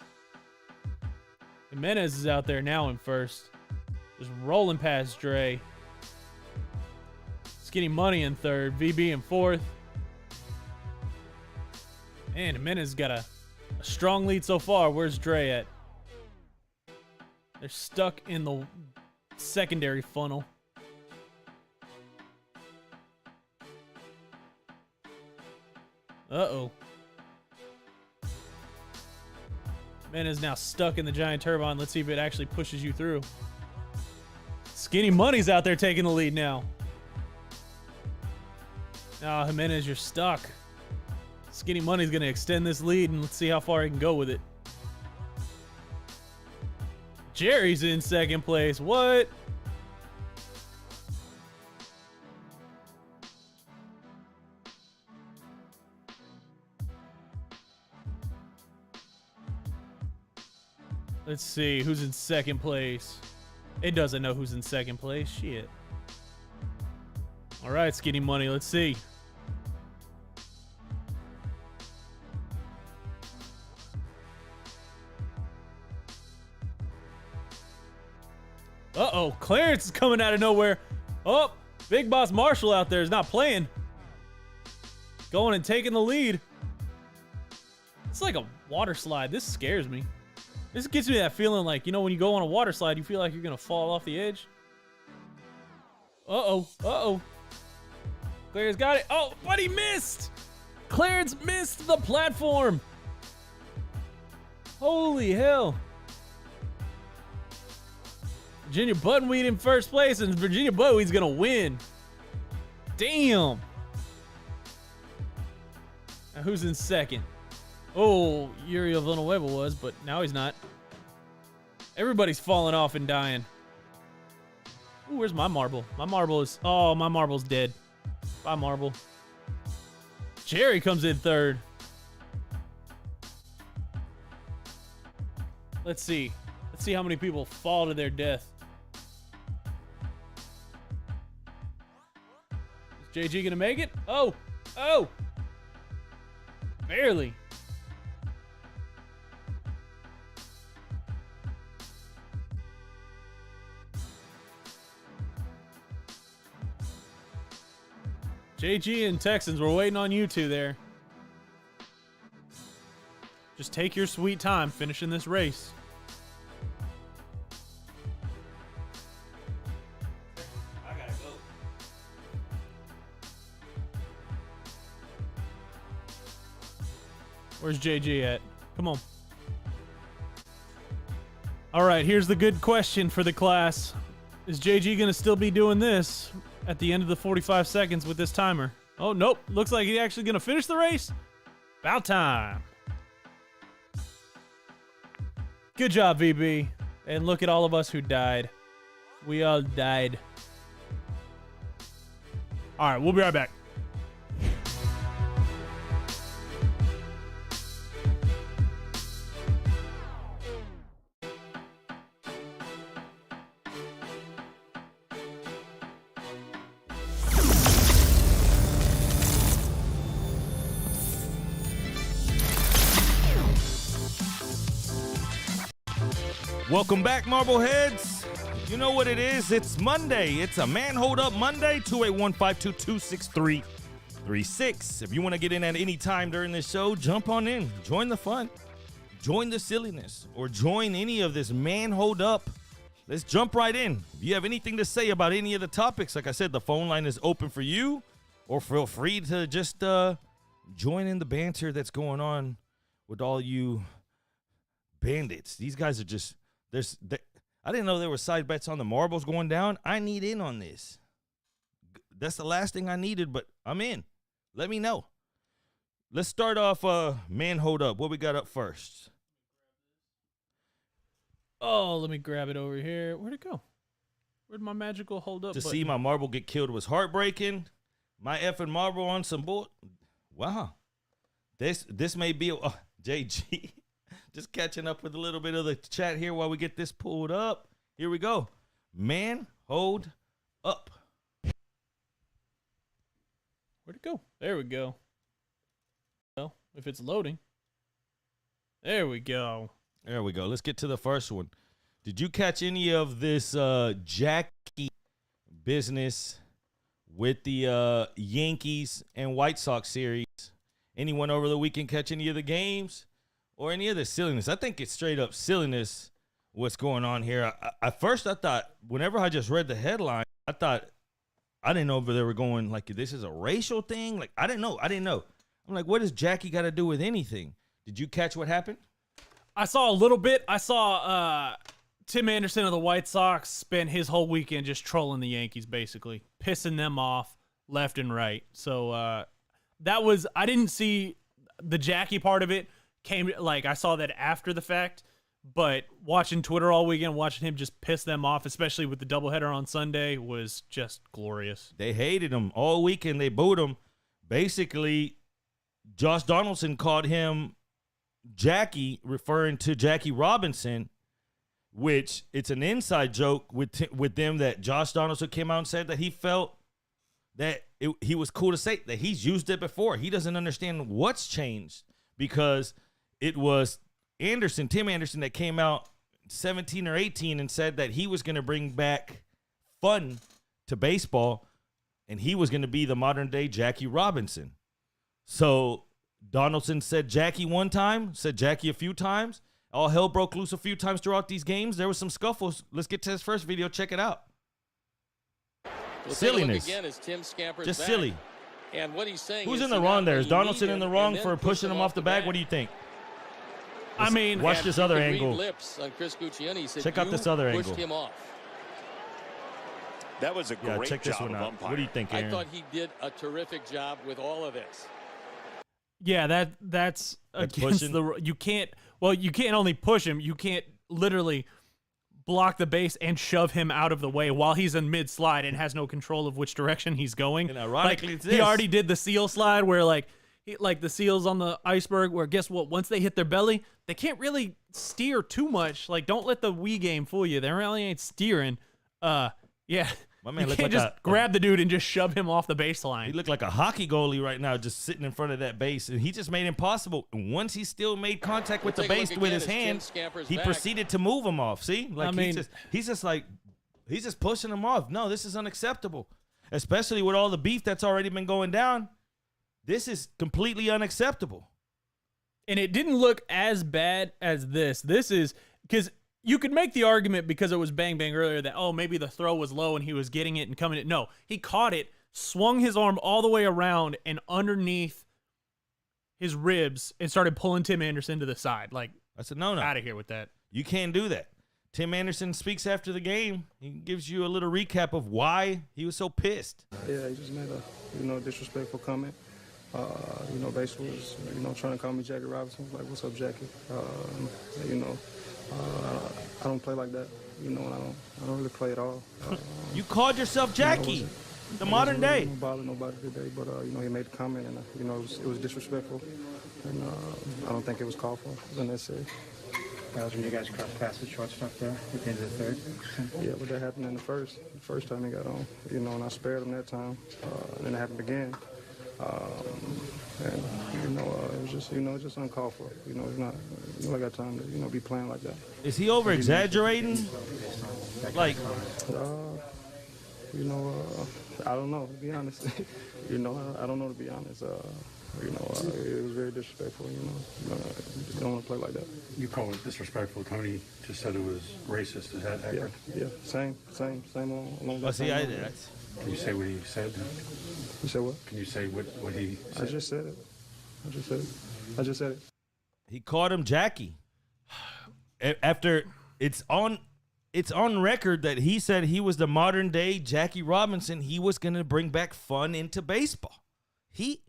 [SPEAKER 2] Jimenez is out there now in first. Just rolling past Dre. Skinny Money in third. VB in fourth. Man, Jimenez got a strong lead so far. Where's Dre at? They're stuck in the secondary funnel. Uh-oh. Jimenez now stuck in the giant turbine. Let's see if it actually pushes you through. Skinny Money's out there taking the lead now. Oh, Jimenez, you're stuck. Skinny Money's going to extend this lead, and let's see how far he can go with it. Jerry's in second place. What? Let's see who's in second place. It doesn't know who's in second place. Shit. All right, Skinny Money. Let's see. Uh-oh. Clarence is coming out of nowhere. Oh, Big Boss Marshall out there is not playing. Going and taking the lead. It's like a water slide. This scares me. This gives me that feeling like, you know, when you go on a water slide, you feel like you're going to fall off the edge. Uh-oh. Clarence got it. Oh, but he missed. Clarence missed the platform. Holy hell. Virginia Buttonweed in first place, and Virginia Buttonweed's going to win. Damn. Now, who's in second? Oh, Uriel Villanueva was, but now he's not. Everybody's falling off and dying. Ooh, where's my marble? My marble is... Oh, my marble's dead. Bye, marble. Jerry comes in third. Let's see. Let's see how many people fall to their death. Is JG gonna make it? Oh! Barely. JG and Texans, we're waiting on you two there. Just take your sweet time finishing this race.
[SPEAKER 1] I gotta go.
[SPEAKER 2] Where's JG at? Come on. All right, here's the good question for the class. Is JG going to still be doing this at the end of the 45 seconds with this timer? Oh, nope. Looks like he's actually going to finish the race. About time. Good job, VB. And look at all of us who died. We all died. All right, we'll be right back.
[SPEAKER 1] Welcome back, Marbleheads. You know what it is. It's Monday. It's a Man Hold Up Monday, 281-522-6336. If you want to get in at any time during this show, jump on in. Join the fun. join the silliness or join any of this man hold up, let's jump right in. If you have anything to say about any of the topics, like I said, the phone line is open for you, or feel free to just join in the banter that's going on with all you bandits. These guys are just, I didn't know there were side bets on the marbles going down. I need in on this. That's the last thing I needed, but I'm in. Let me know. Let's start off man hold up. What we got up first?
[SPEAKER 2] Oh, let me grab it over here. Where'd it go? Where'd my magical hold up
[SPEAKER 1] To
[SPEAKER 2] button?
[SPEAKER 1] see my marble get killed was heartbreaking. My effing marble on some bull. Wow. This may be JG. Just catching up with a little bit of the chat here while we get this pulled up. Here we go. Man hold up.
[SPEAKER 2] Where'd it go? There we go. Well, if it's loading. There we go.
[SPEAKER 1] There we go. Let's get to the first one. Did you catch any of this Jackie business with the Yankees and White Sox series? Anyone over the weekend catch any of the games or any of the silliness? I think it's straight up silliness what's going on here. At first, I thought, whenever I just read the headline, I didn't know if they were going like, this is a racial thing. Like, I didn't know. I'm like, what does Jackie got to do with anything? Did you catch what happened?
[SPEAKER 2] I saw a little bit. I saw Tim Anderson of the White Sox spent his whole weekend just trolling the Yankees, basically pissing them off left and right. So I didn't see the Jackie part of it. I saw that after the fact, but watching Twitter all weekend, watching him just piss them off, especially with the doubleheader on Sunday, was just glorious.
[SPEAKER 1] They hated him all weekend. They booed him. Basically, Josh Donaldson called him Jackie, referring to Jackie Robinson, which it's an inside joke with them that Josh Donaldson came out and said that he felt that he was cool to say that he's used it before. He doesn't understand what's changed because it was Tim Anderson, that came out 17 or 18 and said that he was going to bring back fun to baseball and he was going to be the modern day Jackie Robinson. So Donaldson said Jackie one time, said Jackie a few times. All hell broke loose a few times throughout these games. There was some scuffles. Let's get to his first video. Check it out.
[SPEAKER 3] We'll
[SPEAKER 1] Silliness.
[SPEAKER 3] again as Tim scampers
[SPEAKER 1] Just
[SPEAKER 3] back.
[SPEAKER 1] silly.
[SPEAKER 3] And what he's saying
[SPEAKER 1] Who's
[SPEAKER 3] is
[SPEAKER 1] in the wrong there? Is Donaldson in the wrong for
[SPEAKER 3] push
[SPEAKER 1] pushing him off the bag? What do you think?
[SPEAKER 2] I mean,
[SPEAKER 1] watch this other angle.
[SPEAKER 3] Lips on Chris Guccione said,
[SPEAKER 1] check out this other
[SPEAKER 3] pushed
[SPEAKER 1] angle.
[SPEAKER 3] him off.
[SPEAKER 4] That was a great
[SPEAKER 1] check this
[SPEAKER 4] job
[SPEAKER 1] one
[SPEAKER 4] of
[SPEAKER 1] out.
[SPEAKER 4] umpire.
[SPEAKER 1] What do you think, Aaron?
[SPEAKER 3] I thought he did a terrific job with all of this.
[SPEAKER 2] Yeah, that's against
[SPEAKER 1] pushing?
[SPEAKER 2] you can't only push him, you can't literally block the base and shove him out of the way while he's in mid slide and has no control of which direction he's going.
[SPEAKER 1] And ironically,
[SPEAKER 2] he already did the seal slide where like the seals on the iceberg where guess what? Once they hit their belly, they can't really steer too much. Like, don't let the Wii game fool you. They really ain't steering. Yeah.
[SPEAKER 1] My man
[SPEAKER 2] you
[SPEAKER 1] looked
[SPEAKER 2] can't
[SPEAKER 1] like
[SPEAKER 2] just grab the dude and just shove him off the baseline.
[SPEAKER 1] He looked like a hockey goalie right now, just sitting in front of that base, and he just made it impossible. And once he still made contact with the base with his hand, he proceeded to move him off. See, like he's just pushing him off. No, this is unacceptable, especially with all the beef that's already been going down. This is completely unacceptable.
[SPEAKER 2] And it didn't look as bad as this. This is because you could make the argument because it was bang bang earlier that, oh, maybe the throw was low and he was getting it and coming in. No, he caught it, swung his arm all the way around and underneath his ribs and started pulling Tim Anderson to the side. Like,
[SPEAKER 1] that's a no-no.
[SPEAKER 2] Out of here with that.
[SPEAKER 1] You can't do that. Tim Anderson speaks after the game. He gives you a little recap of why he was so pissed.
[SPEAKER 5] Yeah, he just made a, disrespectful comment. Basically was, trying to call me Jackie Robinson. Like, what's up, Jackie? I don't play like that, and I don't really play at all.
[SPEAKER 1] You called yourself Jackie, the modern day.
[SPEAKER 5] I don't bother nobody today, but he made a comment, and it was disrespectful, and I don't think it was called for. It was unnecessary.
[SPEAKER 6] That was when you guys crossed paths with shortstop there at the end of the third.
[SPEAKER 5] Yeah, but that happened in the first time he got on, and I spared him that time, and then it happened again. It was just, just uncalled for. It's not, I got time to, be playing like that.
[SPEAKER 1] Is he over exaggerating? Like,
[SPEAKER 5] I don't know, to be honest. I don't know, to be honest. You know, it was very disrespectful. You know, you just don't want to play like that.
[SPEAKER 4] You call it disrespectful. Tony just said it was racist. Is that accurate?
[SPEAKER 5] Yeah, same along that
[SPEAKER 1] See,
[SPEAKER 5] same line.
[SPEAKER 4] Can you say what he said?
[SPEAKER 5] You said what?
[SPEAKER 4] Can you say what he said?
[SPEAKER 5] I just said it.
[SPEAKER 1] He called him Jackie. After it's on record that he said he was the modern day Jackie Robinson. He was going to bring back fun into baseball. He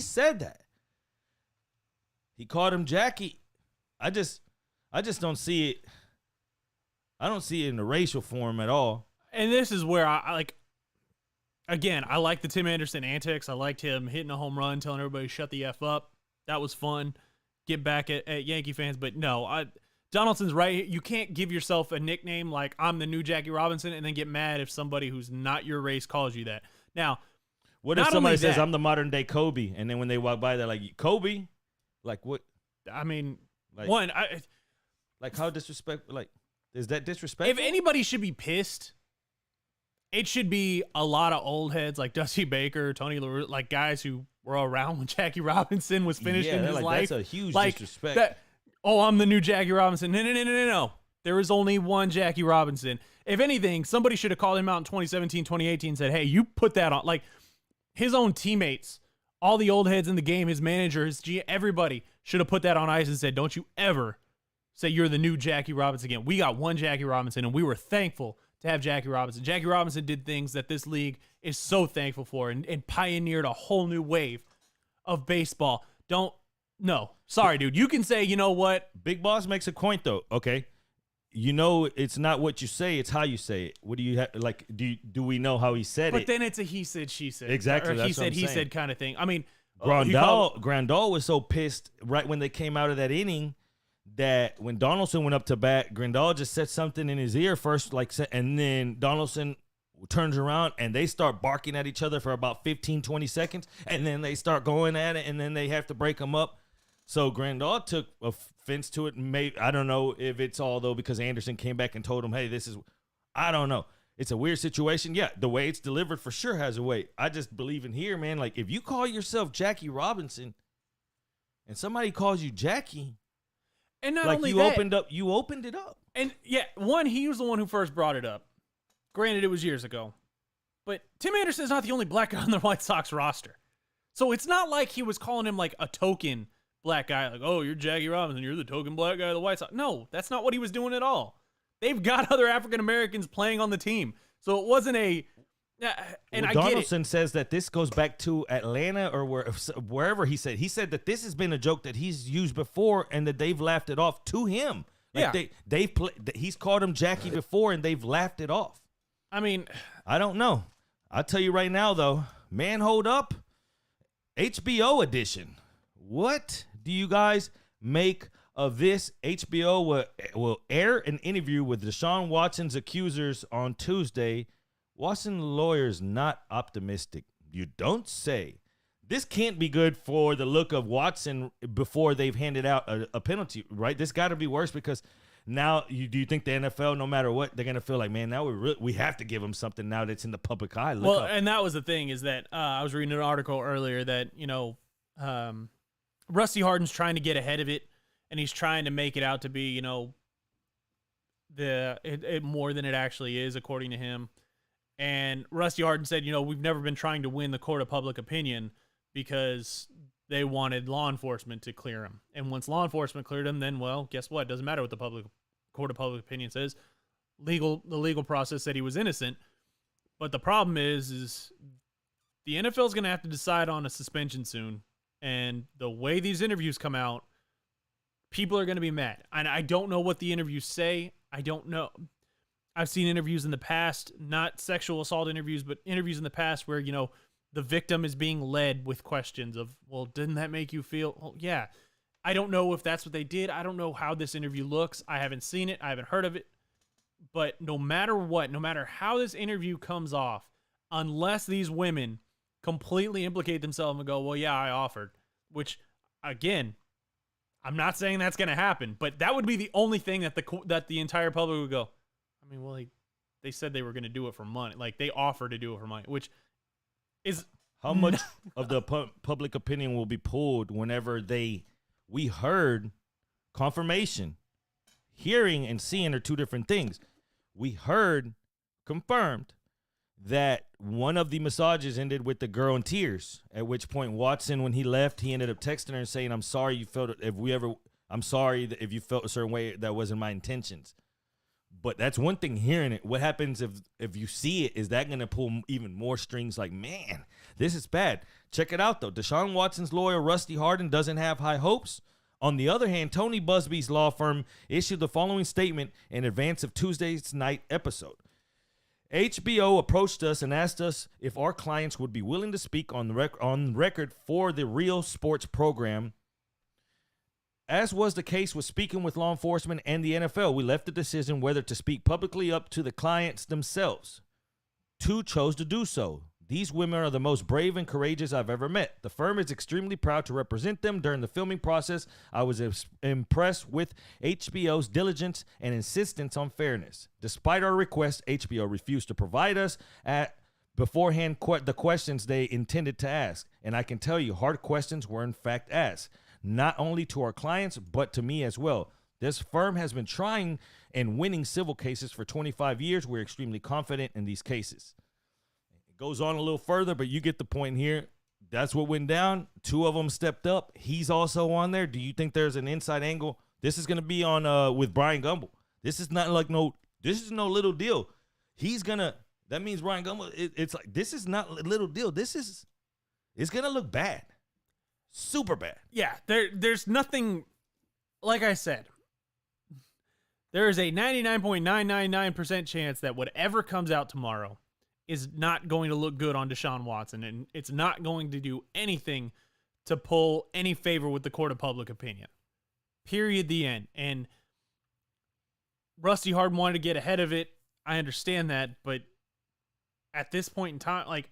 [SPEAKER 1] said that. He called him Jackie. I just don't see it. I don't see it in the racial form at all.
[SPEAKER 2] And this is where I like. Again, I like the Tim Anderson antics. I liked him hitting a home run, telling everybody shut the F up. That was fun. Get back at Yankee fans. But no, Donaldson's right. You can't give yourself a nickname like I'm the new Jackie Robinson and then get mad if somebody who's not your race calls you that. Now,
[SPEAKER 1] what if somebody says I'm the modern day Kobe, and then when they walk by, they're like, Kobe? Like what?
[SPEAKER 2] I mean,
[SPEAKER 1] like, like how disrespectful? Like, is that disrespectful?
[SPEAKER 2] If anybody should be pissed, it should be a lot of old heads like Dusty Baker, Tony LaRue, like guys who were around when Jackie Robinson was finishing his life.
[SPEAKER 1] That's a huge disrespect.
[SPEAKER 2] I'm the new Jackie Robinson. No. There is only one Jackie Robinson. If anything, somebody should have called him out in 2017, 2018 and said, hey, you put that on. Like, his own teammates, all the old heads in the game, his manager, his GM, everybody should have put that on ice and said, don't you ever say you're the new Jackie Robinson again. We got one Jackie Robinson, and we were thankful to have Jackie Robinson. Jackie Robinson did things that this league is so thankful for and pioneered a whole new wave of baseball. No. Sorry, dude. You can say, you know what?
[SPEAKER 1] Big Boss makes a point, though. Okay. You know, it's not what you say, it's how you say it. What do you have? Like, do we know how he said it?
[SPEAKER 2] But then it's a he said, she said.
[SPEAKER 1] Exactly.
[SPEAKER 2] Or
[SPEAKER 1] that's
[SPEAKER 2] he said kind of thing. I mean,
[SPEAKER 1] Grandal was so pissed right when they came out of that inning that when Donaldson went up to bat, Grandal just said something in his ear first, and then Donaldson turns around and they start barking at each other for about 15, 20 seconds, and then they start going at it, and then they have to break them up. So Grandal took offense to it. I don't know if it's all, though, because Anderson came back and told him, hey, I don't know. It's a weird situation. Yeah, the way it's delivered for sure has a weight. I just believe in here, man. Like, if you call yourself Jackie Robinson and somebody calls you Jackie,
[SPEAKER 2] and not
[SPEAKER 1] like
[SPEAKER 2] only
[SPEAKER 1] you
[SPEAKER 2] that,
[SPEAKER 1] opened it up.
[SPEAKER 2] And yeah, he was the one who first brought it up. Granted, it was years ago. But Tim Anderson is not the only black guy on the White Sox roster. So it's not like he was calling him like a token black guy, like, oh, you're Jackie Robinson, you're the token black guy of the White Sox. No, that's not what he was doing at all. They've got other African Americans playing on the team. So it wasn't a and I get it.
[SPEAKER 1] Donaldson says that this goes back to Atlanta or wherever he said that this has been a joke that he's used before and that they've laughed it off to him. Like he's called him Jackie before and they've laughed it off.
[SPEAKER 2] I mean,
[SPEAKER 1] I don't know. I'll tell you right now though, Man Hold Up, HBO edition. What do you guys make of this? HBO will air an interview with Deshaun Watson's accusers on Tuesday. Watson lawyers not optimistic. You don't say. This can't be good for the look of Watson before they've handed out a penalty, right? This got to be worse because now do you think the NFL, no matter what, they're going to feel like, man, now we have to give him something now that's in the public eye.
[SPEAKER 2] And that was the thing is that I was reading an article earlier that, Rusty Harden's trying to get ahead of it, and he's trying to make it out to be, more than it actually is, according to him. And Rusty Harden said, we've never been trying to win the court of public opinion because they wanted law enforcement to clear him. And once law enforcement cleared him, then, well, guess what? It doesn't matter what the court of public opinion says. The legal process said he was innocent. But the problem is the NFL is going to have to decide on a suspension soon. And the way these interviews come out, people are going to be mad. And I don't know what the interviews say. I don't know. I've seen interviews in the past, not sexual assault interviews, but interviews in the past where, the victim is being led with questions of, well, didn't that make you feel? Well, yeah. I don't know if that's what they did. I don't know how this interview looks. I haven't seen it. I haven't heard of it. But no matter what, no matter how this interview comes off, unless these women completely implicate themselves and go, well, yeah, I offered, which, again, I'm not saying that's going to happen, but that would be the only thing that the entire public would go, I mean, well, they said they were going to do it for money. Like, they offered to do it for money, which is
[SPEAKER 1] How much of the public opinion will be pulled whenever we heard confirmation? Hearing and seeing are two different things. We heard confirmed that one of the massages ended with the girl in tears, at which point Watson, when he left, he ended up texting her and saying, I'm sorry you felt I'm sorry that if you felt a certain way, that wasn't my intentions. But that's one thing hearing it. What happens if you see it? Is that going to pull even more strings? Like, man, this is bad. Check it out, though. Deshaun Watson's lawyer, Rusty Hardin, doesn't have high hopes. On the other hand, Tony Busby's law firm issued the following statement in advance of Tuesday's night episode. HBO approached us and asked us if our clients would be willing to speak on record for the Real Sports program. As was the case with speaking with law enforcement and the NFL, we left the decision whether to speak publicly up to the clients themselves. Two chose to do so. These women are the most brave and courageous I've ever met. The firm is extremely proud to represent them during the filming process. I was impressed with HBO's diligence and insistence on fairness. Despite our request, HBO refused to provide us beforehand the questions they intended to ask. And I can tell you, hard questions were in fact asked. Not only to our clients, but to me as well. This firm has been trying and winning civil cases for 25 years. We're extremely confident in these cases. It goes on a little further, but you get the point here. That's what went down. Two of them stepped up. He's also on there. Do you think there's an inside angle? This is going to be on with Brian Gumbel. This is not like this is no little deal. That means Brian Gumbel, it's like, this is not a little deal. It's going to look bad. Super bad.
[SPEAKER 2] Yeah, there's nothing, like I said, there is a 99.999% chance that whatever comes out tomorrow is not going to look good on Deshaun Watson, and it's not going to do anything to pull any favor with the court of public opinion. Period, the end. And Rusty Hardin wanted to get ahead of it. I understand that, but at this point in time, like,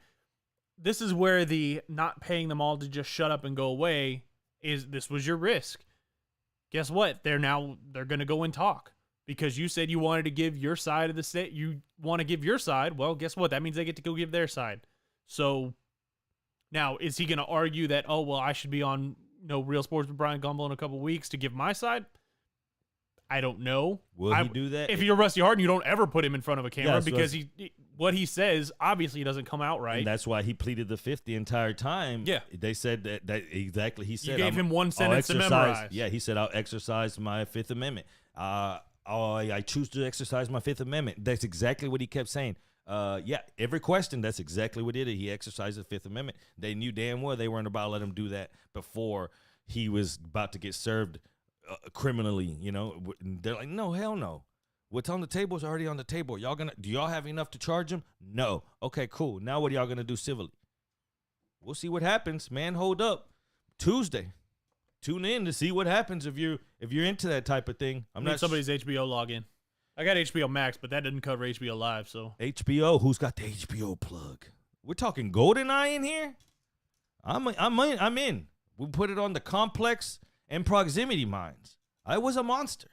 [SPEAKER 2] this is where the not paying them all to just shut up and go away this was your risk. Guess what? They're going to go and talk because you said you wanted to give your side of the state. You want to give your side. Well, guess what? That means they get to go give their side. So now is he going to argue that, oh, well, I should be on Real Sports with Brian Gumbel in a couple weeks to give my side? I don't know.
[SPEAKER 1] Will he do that?
[SPEAKER 2] If you're Rusty Hardin, you don't ever put him in front of a camera because what he says obviously doesn't come out right.
[SPEAKER 1] And that's why he pleaded the fifth the entire time.
[SPEAKER 2] Yeah.
[SPEAKER 1] They said that exactly. He said,
[SPEAKER 2] you gave him one sentence to memorize.
[SPEAKER 1] Yeah, he said, I'll exercise my Fifth Amendment. I choose to exercise my Fifth Amendment. That's exactly what he kept saying. Yeah, every question, that's exactly what he did. He exercised the Fifth Amendment. They knew damn well they weren't about to let him do that before he was about to get served criminally, They're like, no, hell no. What's on the table is already on the table. Do y'all have enough to charge him? No. Okay, cool. Now what are y'all gonna do civilly? We'll see what happens, man. Hold up. Tuesday. Tune in to see what happens if you're into that type of thing.
[SPEAKER 2] I'm not somebody's HBO login. I got HBO Max, but that didn't cover HBO Live, so
[SPEAKER 1] HBO, who's got the HBO plug? We're talking GoldenEye in here? I'm in. We put it on the complex and proximity mines. I was a monster.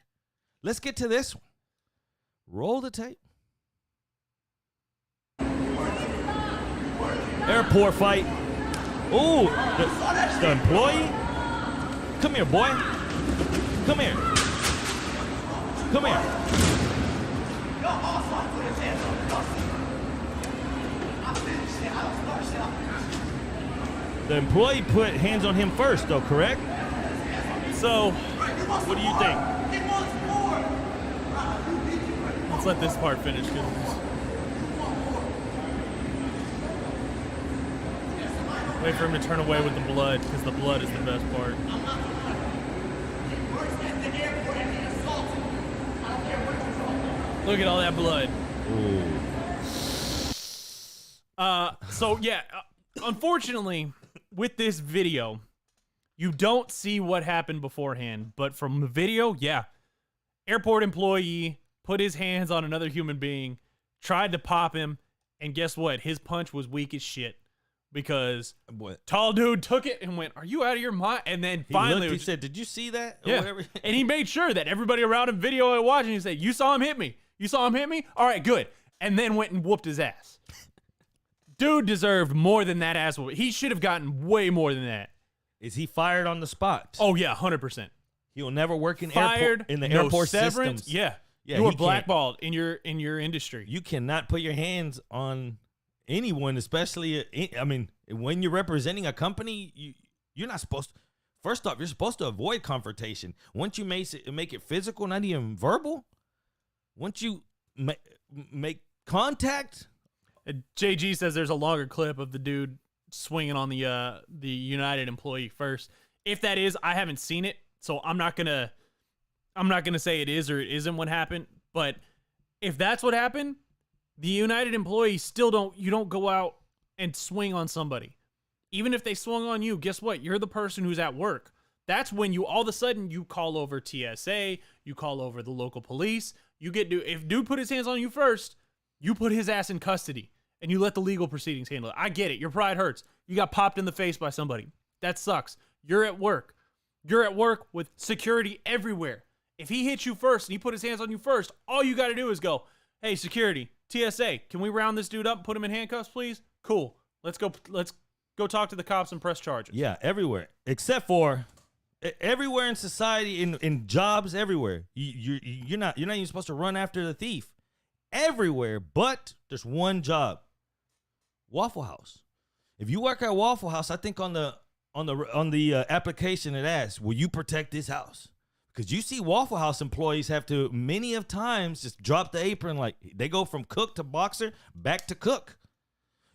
[SPEAKER 1] Let's get to this one. Roll the tape. Airport fight. Ooh, the employee. Come here, boy. Come here. Come here. The employee put hands on him first, though, correct?
[SPEAKER 2] So,
[SPEAKER 1] what do you think?
[SPEAKER 2] Let's let this part finish. Wait for him to turn away with the blood, because the blood is the best part. Look at all that blood.
[SPEAKER 1] Ooh.
[SPEAKER 2] So, yeah, unfortunately, with this video, you don't see what happened beforehand, but from the video, yeah. Airport employee put his hands on another human being, tried to pop him, and guess what? His punch was weak as shit because tall dude took it and went, "Are you out of your mind?" And then finally
[SPEAKER 1] he said, "Did you see that?" Or
[SPEAKER 2] yeah.
[SPEAKER 1] whatever.
[SPEAKER 2] And he made sure that everybody around him video and watching, he said, "You saw him hit me. You saw him hit me? All right, good." And then went and whooped his ass. Dude deserved more than that ass whooping. He should have gotten way more than that.
[SPEAKER 1] Is he fired on the spot?
[SPEAKER 2] Oh yeah, 100%.
[SPEAKER 1] He'll never work in
[SPEAKER 2] Fired
[SPEAKER 1] the
[SPEAKER 2] no
[SPEAKER 1] airport
[SPEAKER 2] severance.
[SPEAKER 1] systems.
[SPEAKER 2] Yeah,
[SPEAKER 1] Yeah,
[SPEAKER 2] you
[SPEAKER 1] he
[SPEAKER 2] were
[SPEAKER 1] can't.
[SPEAKER 2] blackballed in your industry.
[SPEAKER 1] You cannot put your hands on anyone, especially when you're representing a company. You're not supposed to. First off, you're supposed to avoid confrontation. Once you make it physical, not even verbal. Once you make contact.
[SPEAKER 2] JG says there's a longer clip of the dude swinging on the United employee first. If that is, I haven't seen it, so I'm not gonna say it is or it isn't what happened. But if that's what happened, the United employee still don't go out and swing on somebody. Even if they swung on you, guess what? You're the person who's at work. That's when you all of a sudden you call over TSA, you call over the local police. If dude put his hands on you first, you put his ass in custody and you let the legal proceedings handle it. I get it. Your pride hurts. You got popped in the face by somebody. That sucks. You're at work. You're at work with security everywhere. If he hits you first and he put his hands on you first, all you got to do is go, hey, security, TSA, can we round this dude up and put him in handcuffs, please? Cool. Let's go talk to the cops and press charges.
[SPEAKER 1] Yeah, everywhere. Except for everywhere in society, in jobs, everywhere. You're not even supposed to run after the thief. Everywhere, but there's one job. Waffle House. If you work at Waffle House, I think on the application it asks, will you protect this house? Because you see Waffle House employees have to many of times just drop the apron, like they go from cook to boxer back to cook.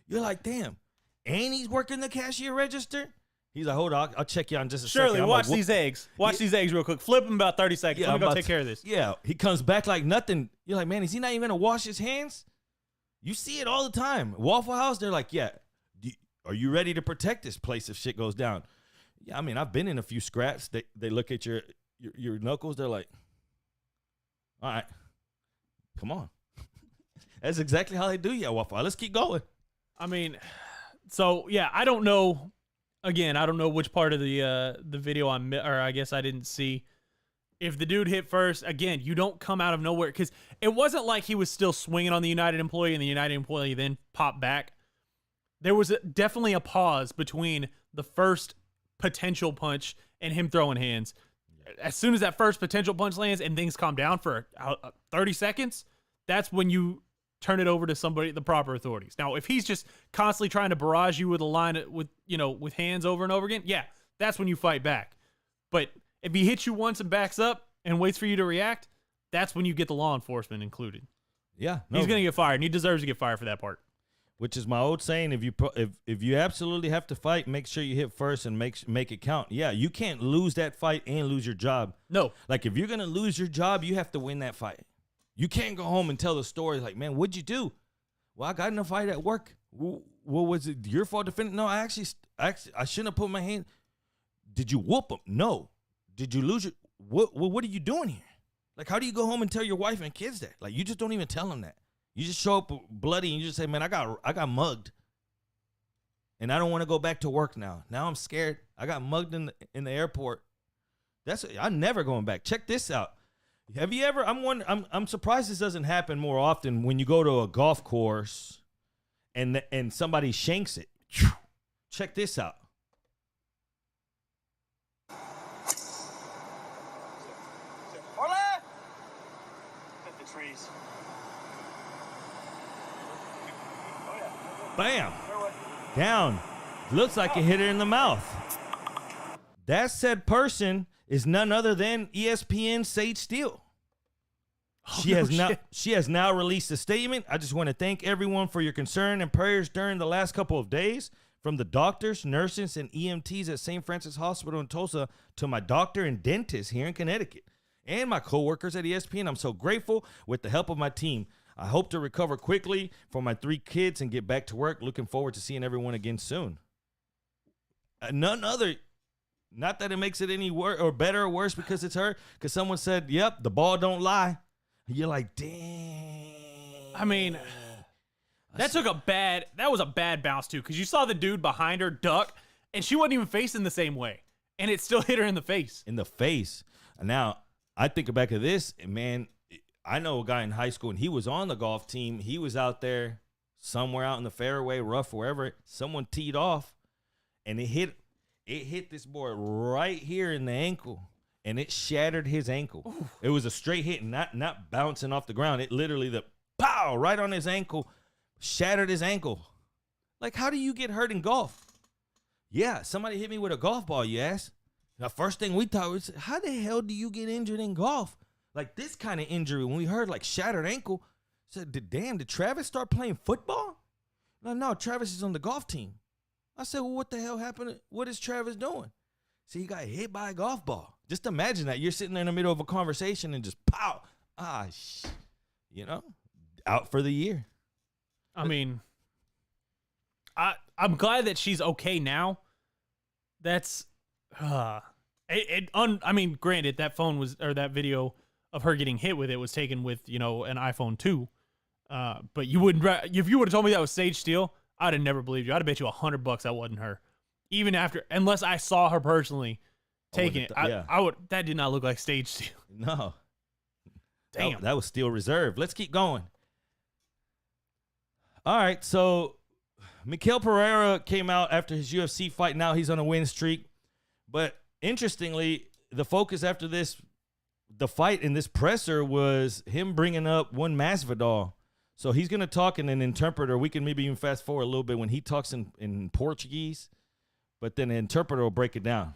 [SPEAKER 1] You're like, damn. And he's working the cashier register. He's like, hold on, I'll check you out in just a second.
[SPEAKER 2] Shirley, watch these eggs. Watch these eggs real quick. Flip them about 30 seconds. Let me go take care of this.
[SPEAKER 1] Yeah, he comes back like nothing. You're like, man, is he not even going to wash his hands? You see it all the time. Waffle House, they're like, yeah, are you ready to protect this place if shit goes down? Yeah, I mean, I've been in a few scraps. They look at your knuckles. They're like, all right, come on. That's exactly how they do you at Waffle House. Let's keep going.
[SPEAKER 2] I mean, so yeah, I don't know. Again, I don't know which part of the video I guess I didn't see. If the dude hit first, again, you don't come out of nowhere, because it wasn't like he was still swinging on the United employee and the United employee then popped back. There was definitely a pause between the first potential punch and him throwing hands. As soon as that first potential punch lands and things calm down for 30 seconds, that's when you turn it over to somebody, the proper authorities. Now, if he's just constantly trying to barrage you with a line with hands over and over again, yeah, that's when you fight back. But if he hits you once and backs up and waits for you to react, that's when you get the law enforcement included.
[SPEAKER 1] Yeah,
[SPEAKER 2] he's gonna get fired, and he deserves to get fired for that part.
[SPEAKER 1] Which is my old saying: if you absolutely have to fight, make sure you hit first and make it count. Yeah, you can't lose that fight and lose your job.
[SPEAKER 2] No,
[SPEAKER 1] like if you're gonna lose your job, you have to win that fight. You can't go home and tell the story like, man, what'd you do? Well, I got in a fight at work. What was it? Your fault to finish? No, I shouldn't have put my hand. Did you whoop him? No. Did you lose your? What are you doing here? Like, how do you go home and tell your wife and kids that? Like, you just don't even tell them that. You just show up bloody and you just say, man, I got mugged, and I don't want to go back to work now. Now I'm scared. I got mugged in the airport. I'm never going back. Check this out. Have you ever? I'm surprised this doesn't happen more often when you go to a golf course, and somebody shanks it. Check this out.
[SPEAKER 6] Hit the trees.
[SPEAKER 1] Bam! Down. Looks like it hit her in the mouth. That said person is none other than ESPN Sage Steele. She has now released a statement. I just want to thank everyone for your concern and prayers during the last couple of days. From the doctors, nurses, and EMTs at St. Francis Hospital in Tulsa to my doctor and dentist here in Connecticut and my coworkers at ESPN. I'm so grateful with the help of my team. I hope to recover quickly for my 3 kids and get back to work. Looking forward to seeing everyone again soon. None other. Not that it makes it any worse or better or worse because it's her. Because someone said, yep, the ball don't lie. You're like, dang.
[SPEAKER 2] I mean, that was a bad bounce too, because you saw the dude behind her duck, and she wasn't even facing the same way, and it still hit her in the face.
[SPEAKER 1] In the face. Now, I think back of this, and man, I know a guy in high school, and he was on the golf team. He was out there somewhere out in the fairway, rough, wherever. Someone teed off, and it hit this boy right here in the ankle, and it shattered his ankle. Ooh. It was a straight hit, not bouncing off the ground. It literally, the pow, right on his ankle, shattered his ankle. Like, how do you get hurt in golf? Yeah, somebody hit me with a golf ball, you ask. The first thing we thought was, how the hell do you get injured in golf? Like this kind of injury, when we heard like shattered ankle, said, did Travis start playing football? No, Travis is on the golf team. I said, well, what the hell happened? What is Travis doing? So he got hit by a golf ball. Just imagine that. You're sitting there in the middle of a conversation and just pow. Out for the year.
[SPEAKER 2] I mean, I'm glad that she's okay now. That's, I mean, granted, that video of her getting hit with it was taken with, an iPhone 2. But if you would have told me that was Sage Steele, I'd have never believed you. I'd have bet you $100 that wasn't her. Even unless I saw her personally taking it. That did not look like Sage Steele.
[SPEAKER 1] No.
[SPEAKER 2] Damn.
[SPEAKER 1] That was Steel Reserve. Let's keep going. All right, so Miguel Pereira came out after his UFC fight. Now he's on a win streak. But interestingly, the focus after the fight in this presser was him bringing up one Masvidal. So he's going to talk in an interpreter. We can maybe even fast forward a little bit when he talks in Portuguese, but then the interpreter will break it down.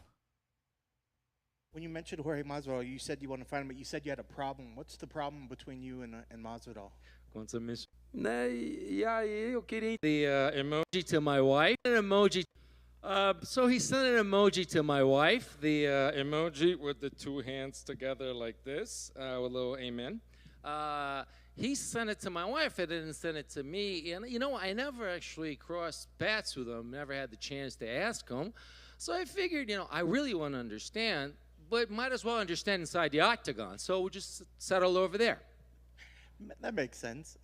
[SPEAKER 7] When you mentioned Jorge Masvidal, you said you want to find him, but you said you had a problem. What's the problem between you and Masvidal?
[SPEAKER 8] E aí eu queria the emoji to my wife. An emoji. So he sent an emoji to my wife. The emoji with the two hands together like this, with a little amen. He sent it to my wife. I didn't send it to me. And, I never actually crossed paths with him, never had the chance to ask him. So I figured, I really want to understand, but might as well understand inside the octagon. So we'll just settle over there.
[SPEAKER 7] That makes sense.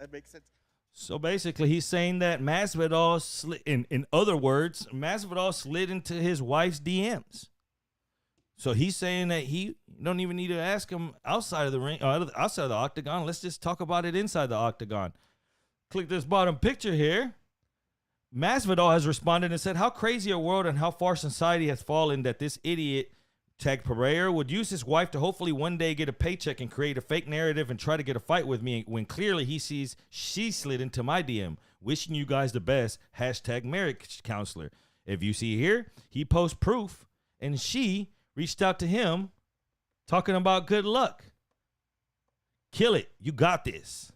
[SPEAKER 1] So basically, he's saying that Masvidal slid, in other words, Masvidal slid into his wife's DMs. So he's saying that he don't even need to ask him outside of the ring, outside of the octagon. Let's just talk about it inside the octagon. Click this bottom picture here. Masvidal has responded and said, how crazy a world and how far society has fallen that this idiot, tag Pereira, would use his wife to hopefully one day get a paycheck and create a fake narrative and try to get a fight with me when clearly he sees she slid into my DM. Wishing you guys the best. # marriage counselor. If you see here, he posts proof and she reached out to him talking about good luck. Kill it. You got this.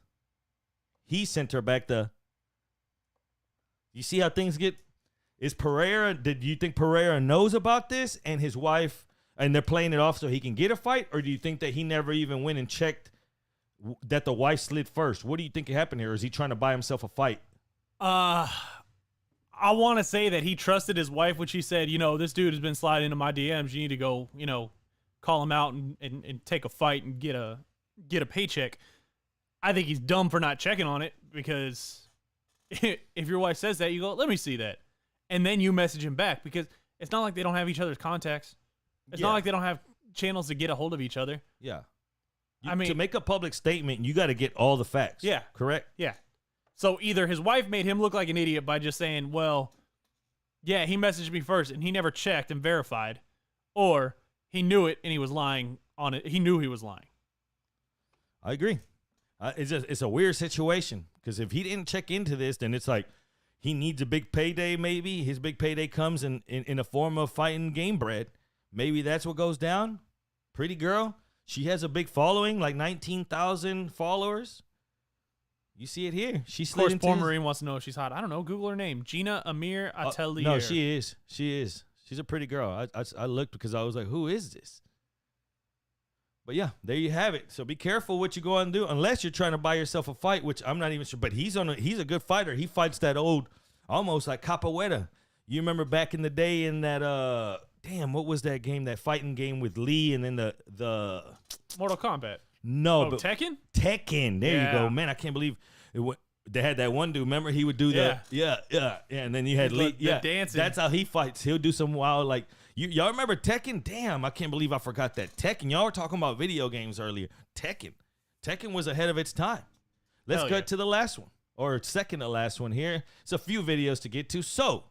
[SPEAKER 1] He sent her back you see how things get? Did you think Pereira knows about this and his wife, and they're playing it off so he can get a fight? Or do you think that he never even went and checked that the wife slid first? What do you think happened here? Or is he trying to buy himself a fight?
[SPEAKER 2] I want to say that he trusted his wife when she said, this dude has been sliding into my DMs. You need to go, call him out and take a fight and get a paycheck. I think he's dumb for not checking on it, because if your wife says that, you go, let me see that. And then you message him back, because it's not like they don't have each other's contacts. It's not like they don't have channels to get a hold of each other.
[SPEAKER 1] Yeah.
[SPEAKER 2] I mean,
[SPEAKER 1] to make a public statement, you got to get all the facts.
[SPEAKER 2] Yeah.
[SPEAKER 1] Correct?
[SPEAKER 2] Yeah. So either his wife made him look like an idiot by just saying, well, yeah, he messaged me first and he never checked and verified, or he knew it and he was lying on it. He knew he was lying.
[SPEAKER 1] I agree. It's a weird situation, because if he didn't check into this, then it's like he needs a big payday. Maybe his big payday comes in a form of fighting game bread. Maybe that's what goes down. Pretty girl. She has a big following, like 19,000 followers. You see it here. She slid into
[SPEAKER 2] Poor Marine wants to know if she's hot. I don't know. Google her name. Gina Amir Atelier.
[SPEAKER 1] No, she is. She's a pretty girl. I looked because I was like, who is this? But yeah, there you have it. So be careful what you go out and do, unless you're trying to buy yourself a fight, which I'm not even sure. But he's a good fighter. He fights that old, almost like Capoeira. You remember back in the day in that what was that game? That fighting game with Lee, and then the
[SPEAKER 2] Mortal Kombat.
[SPEAKER 1] No,
[SPEAKER 2] but Tekken.
[SPEAKER 1] Tekken. There you go, man. I can't believe it. They had that one dude. Remember, he would do and then you had Lee.
[SPEAKER 2] The dancing.
[SPEAKER 1] That's how he fights. He'll do some wild like. Y'all remember Tekken? Damn, I can't believe I forgot that. Tekken. Y'all were talking about video games earlier. Tekken was ahead of its time. Let's cut to the last one. or second to last one here. It's a few videos to get to. So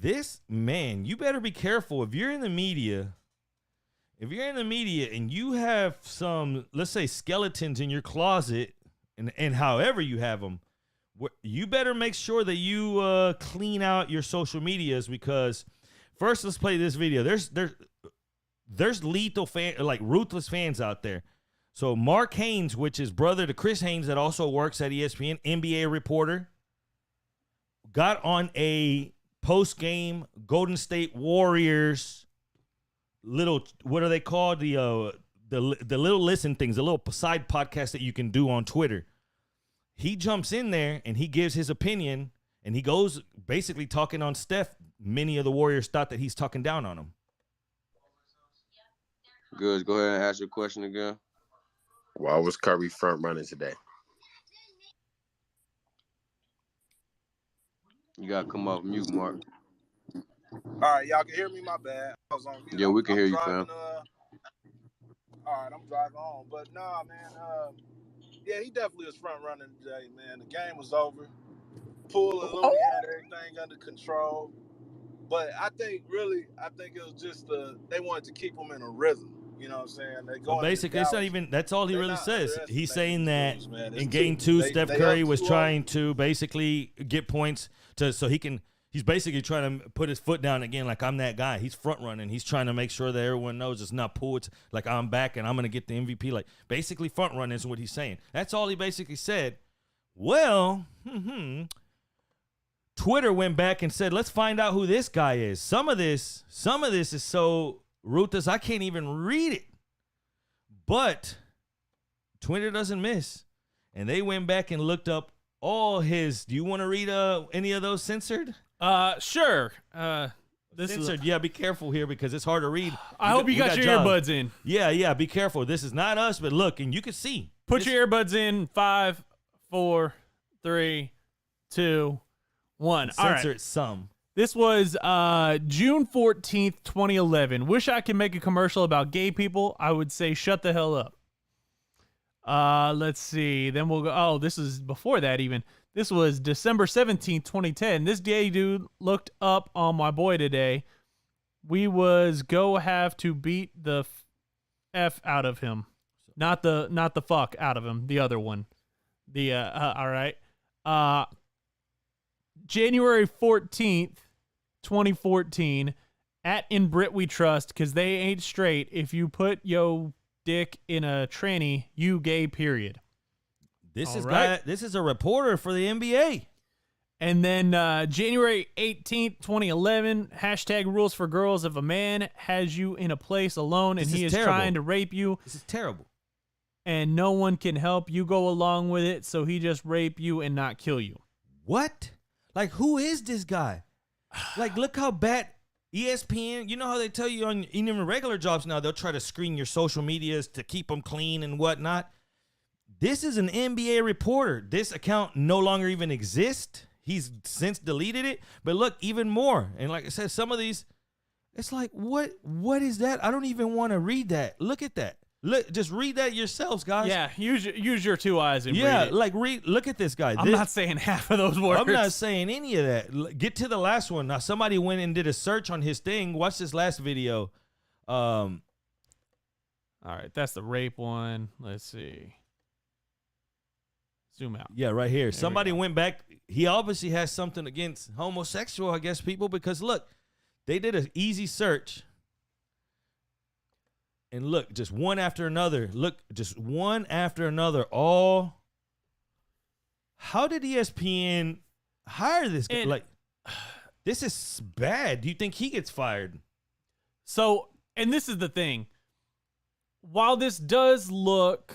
[SPEAKER 1] this, man, you better be careful if you're in the media. If you're in the media and you have some, let's say, skeletons in your closet, and however you have them, you better make sure that you clean out your social medias, because first, let's play this video. There's lethal like ruthless fans out there. So Mark Haynes, which is brother to Chris Haynes that also works at ESPN, NBA reporter, got on a post-game Golden State Warriors little, what are they called? The little listen things, the little side podcast that you can do on Twitter. He jumps in there and he gives his opinion, and he goes basically talking on Steph. Many of the Warriors thought that he's talking down on him.
[SPEAKER 9] Good. Go ahead and ask your question again.
[SPEAKER 10] Why was Curry front running today?
[SPEAKER 9] You gotta come off mute, Mark.
[SPEAKER 11] All right, y'all can hear me? My bad. I was on mute.
[SPEAKER 9] Yeah, we can hear you,
[SPEAKER 11] driving,
[SPEAKER 9] fam.
[SPEAKER 11] All right, I'm driving home. But nah, man. Yeah, he definitely was front running today, man. The game was over. Poole and Looney had everything under control. But I think it was just they wanted to keep him in a rhythm. You know what I'm saying?
[SPEAKER 1] Well, basically, it's not even, that's all he really says. He's saying that in game
[SPEAKER 11] two.
[SPEAKER 1] two, Steph Curry was trying to basically get points so he's basically trying to put his foot down again, like, I'm that guy. He's front running. He's trying to make sure that everyone knows it's not Poole. It's like, I'm back and I'm going to get the MVP. Like, basically front running is what he's saying. That's all he basically said. Well, Twitter went back and said, let's find out who this guy is. Some of this is so ruthless, I can't even read it. But Twitter doesn't miss. And they went back and looked up all his. Do you want to read any of those censored?
[SPEAKER 2] Sure. This
[SPEAKER 1] Censored. Yeah, be careful here because it's hard to read.
[SPEAKER 2] I hope you got your earbuds in.
[SPEAKER 1] Yeah, be careful. This is not us, but look, and you can see.
[SPEAKER 2] Put your earbuds in. 5, 4, 3, 2, 1. All right.
[SPEAKER 1] Censored some.
[SPEAKER 2] This was June 14th, 2011. Wish I could make a commercial about gay people. I would say shut the hell up. Let's see. Then we'll go. Oh, this is before that even. This was December 17th, 2010. This gay dude looked up on my boy today. We was go have to beat the F out of him. Not the fuck out of him. The other one. All right. January 14th, 2014, at In Brit We Trust, because they ain't straight. If you put yo dick in a tranny, you gay, period.
[SPEAKER 1] This is a reporter for the NBA.
[SPEAKER 2] And then January 18th, 2011, hashtag rules for girls. If a man has you in a place alone and he is trying to rape you.
[SPEAKER 1] This is terrible.
[SPEAKER 2] And no one can help, you go along with it, so he just rape you and not kill you.
[SPEAKER 1] What? Like, who is this guy? Like, look how bad ESPN, you know how they tell you on even regular jobs now, they'll try to screen your social medias to keep them clean and whatnot. This is an NBA reporter. This account no longer even exists. He's since deleted it. But look, even more. And like I said, some of these, it's like, what is that? I don't even want to read that. Look at that. Look, just read that yourselves, guys.
[SPEAKER 2] Yeah, use your two eyes and read it.
[SPEAKER 1] Like look at this guy.
[SPEAKER 2] I'm not saying half of those words.
[SPEAKER 1] I'm not saying any of that. Get to the last one. Now, somebody went and did a search on his thing. Watch this last video.
[SPEAKER 2] All right, that's the rape one. Let's see. Zoom out.
[SPEAKER 1] Yeah, right here. Somebody went back. He obviously has something against homosexual, I guess, people, because look, they did an easy search. And look, just one after another. Look, just one after another. All. How did ESPN hire this guy? Like, this is bad. Do you think he gets fired?
[SPEAKER 2] So, and this is the thing. While this does look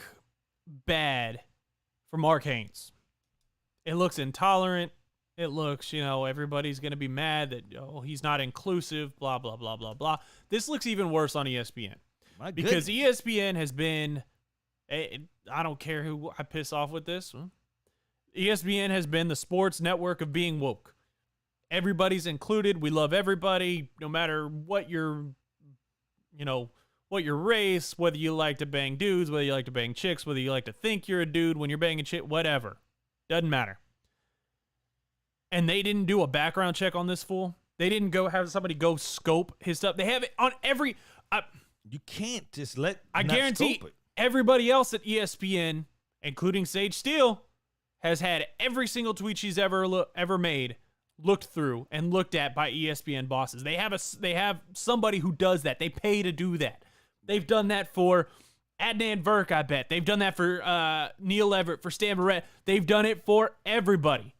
[SPEAKER 2] bad for Mark Haynes, it looks intolerant. It looks, everybody's going to be mad that he's not inclusive, blah, blah, blah, blah, blah. This looks even worse on ESPN. Because ESPN has been, I don't care who I piss off with this. ESPN has been the sports network of being woke. Everybody's included. We love everybody, no matter what your, what your race, whether you like to bang dudes, whether you like to bang chicks, whether you like to think you're a dude when you're banging chick, whatever. Doesn't matter. And they didn't do a background check on this fool. They didn't go have somebody go scope his stuff. They have it on every.
[SPEAKER 1] You can't just let.
[SPEAKER 2] I
[SPEAKER 1] not
[SPEAKER 2] guarantee
[SPEAKER 1] scope it.
[SPEAKER 2] everybody else at ESPN, including Sage Steele, has had every single tweet she's ever made looked through and looked at by ESPN bosses. They have somebody who does that. They pay to do that. They've done that for Adnan Virk, I bet. They've done that for Neil Everett, for Stan Barrett. They've done it for everybody.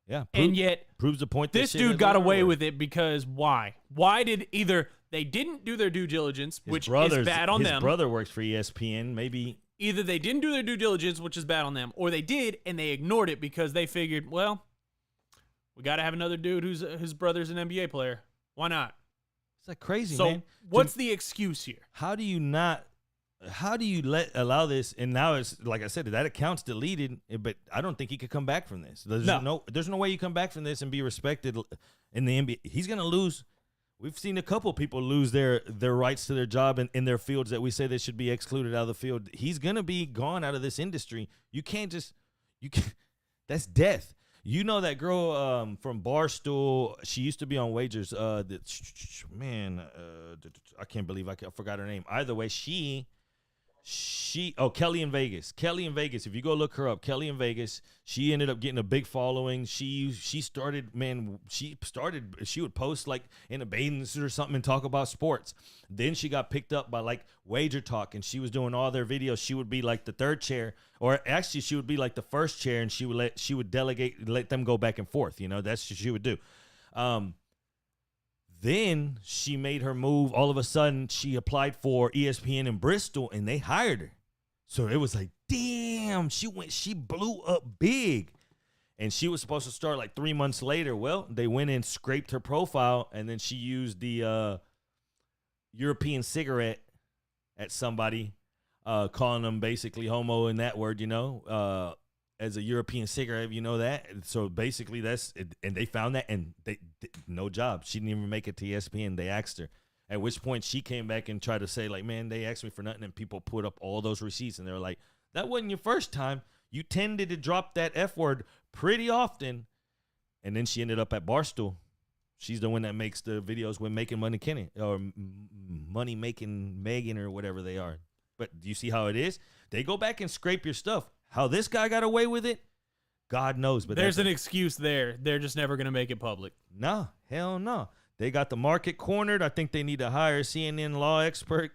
[SPEAKER 1] Yeah,
[SPEAKER 2] and yet
[SPEAKER 1] proves the point.
[SPEAKER 2] This dude got away with it because why? Why did either they didn't do their due diligence, which is bad on them.
[SPEAKER 1] His brother works for ESPN. Maybe
[SPEAKER 2] either they didn't do their due diligence, which is bad on them, or they did and they ignored it because they figured, well, we got to have another dude whose brother's an NBA player. Why not?
[SPEAKER 1] It's like crazy,
[SPEAKER 2] so
[SPEAKER 1] man.
[SPEAKER 2] What's the excuse here?
[SPEAKER 1] How do you allow this? And now it's like I said, that account's deleted, but I don't think he could come back from this. There's no way you come back from this and be respected in the NBA. He's gonna lose. We've seen a couple people lose their rights to their job in their fields that we say they should be excluded out of the field. He's gonna be gone out of this industry. You can't. That's death. You know that girl from Barstool. She used to be on Wagers. I can't believe I forgot her name. Either way, Kelly in Vegas. Kelly in Vegas. If you go look her up, Kelly in Vegas, she ended up getting a big following. She would post like in a bathing suit or something and talk about sports. Then she got picked up by like Wager Talk, and she was doing all their videos. She would be like the third chair, or actually she would be like the first chair, and she would delegate, let them go back and forth. You know, that's what she would do. Then she made her move. All of a sudden, she applied for ESPN in Bristol, and they hired her. So it was like, damn, she blew up big. And she was supposed to start like 3 months later. Well, they went and scraped her profile, and then she used the European cigarette at somebody, calling them basically homo in that word, as a European cigarette, you know that. So basically that's it, and they found that, and they no job. She didn't even make it to ESPN. They asked her, at which point she came back and tried to say like, man, they asked me for nothing, and people put up all those receipts, and they were like, that wasn't your first time. You tended to drop that F word pretty often. And then she ended up at Barstool. She's the one that makes the videos with Making Money Kenny, or Money Making Megan, or whatever they are. But do you see how it is? They go back and scrape your stuff. How this guy got away with it, God knows. But
[SPEAKER 2] there's an excuse there. They're just never going to make it public.
[SPEAKER 1] No, hell no. They got the market cornered. I think they need to hire a CNN law expert.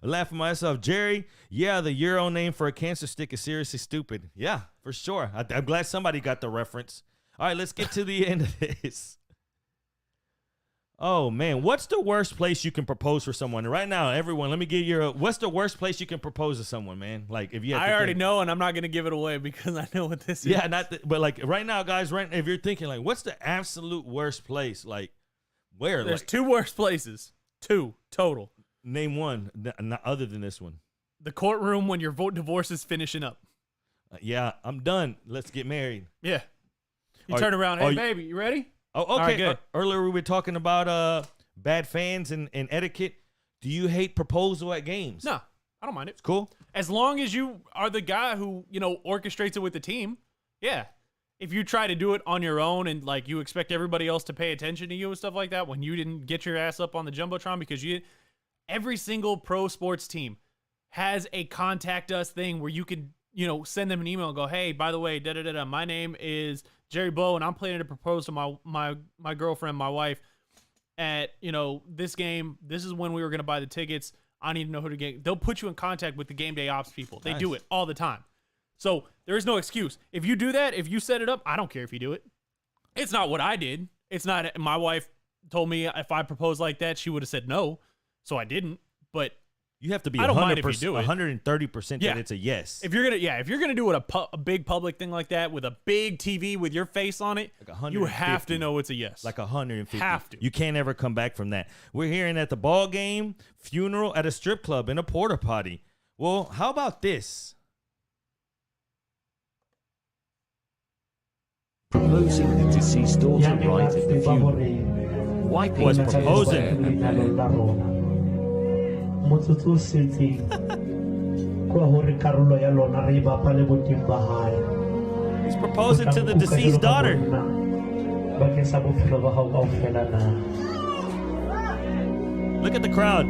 [SPEAKER 1] Laughing myself. Jerry, yeah, the Euro name for a cancer stick is seriously stupid. Yeah, for sure. I'm glad somebody got the reference. All right, let's get to the end of this. Oh, man, what's the worst place you can propose for someone? Right now, everyone, let me give you what's the worst place you can propose to someone, man? Like, if you have
[SPEAKER 2] I already know, and I'm not going to give it away because I know what this is.
[SPEAKER 1] Yeah, but like right now, guys, if you're thinking like, what's the absolute worst place? Like, where?
[SPEAKER 2] There's two worst places. Two total.
[SPEAKER 1] Name one, not other than this one.
[SPEAKER 2] The courtroom when your divorce is finishing up.
[SPEAKER 1] Yeah, I'm done. Let's get married.
[SPEAKER 2] Yeah. You turn around. Hey, baby, you ready?
[SPEAKER 1] Oh, okay. Right, earlier we were talking about bad fans and etiquette. Do you hate proposal at games?
[SPEAKER 2] No, I don't mind it.
[SPEAKER 1] It's cool.
[SPEAKER 2] As long as you are the guy who, orchestrates it with the team. Yeah. If you try to do it on your own and like you expect everybody else to pay attention to you and stuff like that when you didn't get your ass up on the Jumbotron because every single pro sports team has a contact us thing where you can, send them an email and go, hey, by the way, my name is Jerry Bow, and I'm planning to propose to my girlfriend, my wife, at this game. This is when we were going to buy the tickets. I need to know who to get. They'll put you in contact with the game day ops people. They do it all the time. So there is no excuse. If you do that, if you set it up, I don't care if you do it. It's not what I did. It's not. My wife told me if I proposed like that, she would have said no. So I didn't. But
[SPEAKER 1] you have to be
[SPEAKER 2] 130%
[SPEAKER 1] that it's a yes.
[SPEAKER 2] If you're gonna do it a big public thing like that with a big TV with your face on it, like you have to know it's a yes.
[SPEAKER 1] Like 150.
[SPEAKER 2] Have to.
[SPEAKER 1] You can't ever come back from that. We're hearing at the ball game, funeral, at a strip club, in a porta potty. Well, how about this?
[SPEAKER 12] Proposing the deceased daughter right at the funeral. Wiping
[SPEAKER 1] was proposing. He's proposing to the deceased daughter. Look at the crowd.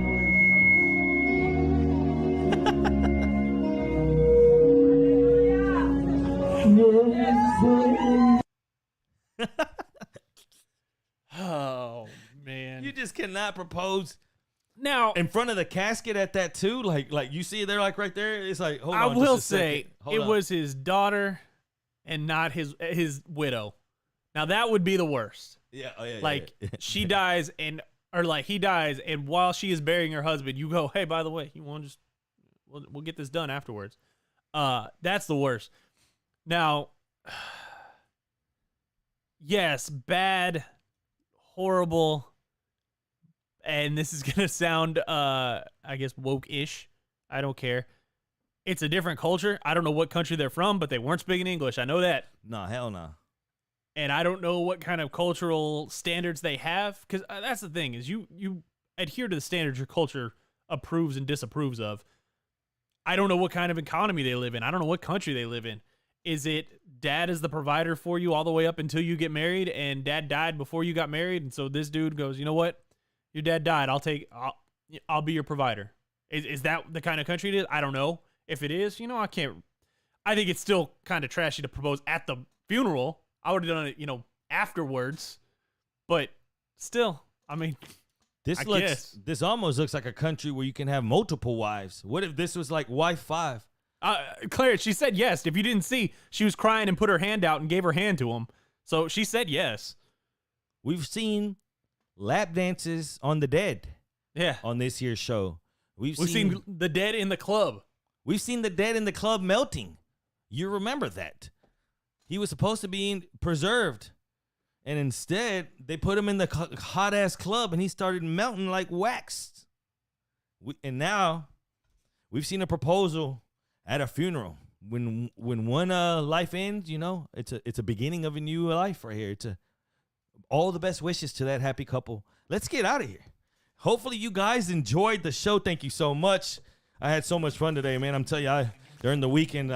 [SPEAKER 2] Oh man.
[SPEAKER 1] You just cannot propose
[SPEAKER 2] now
[SPEAKER 1] in front of the casket at that too. Like you see it there, like right there. It's like, hold on.
[SPEAKER 2] I will
[SPEAKER 1] just a
[SPEAKER 2] say
[SPEAKER 1] second. Hold
[SPEAKER 2] it
[SPEAKER 1] on.
[SPEAKER 2] was his daughter and not his widow. Now that would be the worst.
[SPEAKER 1] Yeah, oh, yeah,
[SPEAKER 2] like
[SPEAKER 1] yeah.
[SPEAKER 2] she dies or like he dies, and while she is burying her husband, you go, hey, by the way, you want to just we'll get this done afterwards. That's the worst. Now, yes, bad, horrible, and this is gonna sound I guess woke-ish. I don't care. It's a different culture. I don't know what country they're from, but they weren't speaking English. I know that.
[SPEAKER 1] Nah, hell no.
[SPEAKER 2] And I don't know what kind of cultural standards they have, because that's the thing, is you adhere to the standards your culture approves and disapproves of. I don't know what kind of economy they live in. I don't know what country they live in. Is it dad is the provider for you all the way up until you get married, and dad died before you got married, and so this dude goes, you know what? Your dad died. I'll be your provider. Is that the kind of country it is? I don't know. If it is, I can't. I think it's still kind of trashy to propose at the funeral. I would have done it, afterwards. But still, I mean,
[SPEAKER 1] This almost looks like a country where you can have multiple wives. What if this was like wife 5?
[SPEAKER 2] Claire, she said yes. If you didn't see, she was crying and put her hand out and gave her hand to him. So she said yes.
[SPEAKER 1] We've seen lap dances on the dead.
[SPEAKER 2] Yeah.
[SPEAKER 1] On this year's show. We've
[SPEAKER 2] seen the dead in the club.
[SPEAKER 1] We've seen the dead in the club melting. You remember that. He was supposed to be preserved. And instead, they put him in the hot-ass club, and he started melting like wax. And now, we've seen a proposal at a funeral. When one life ends, it's a beginning of a new life right here. All the best wishes to that happy couple. Let's get out of here. Hopefully, you guys enjoyed the show. Thank you so much. I had so much fun today, man. I'm telling you, during the weekend,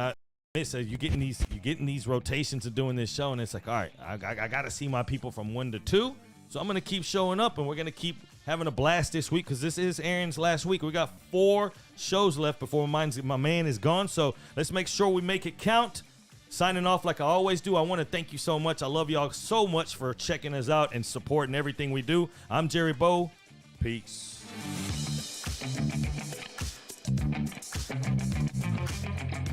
[SPEAKER 1] you're getting these rotations of doing this show, and it's like, all right, I got to see my people from 1 to 2. So I'm gonna keep showing up, and we're gonna keep having a blast this week because this is Aaron's last week. We got 4 shows left before my man is gone. So let's make sure we make it count. Signing off like I always do. I want to thank you so much. I love y'all so much for checking us out and supporting everything we do. I'm Jerry Bow. Peace.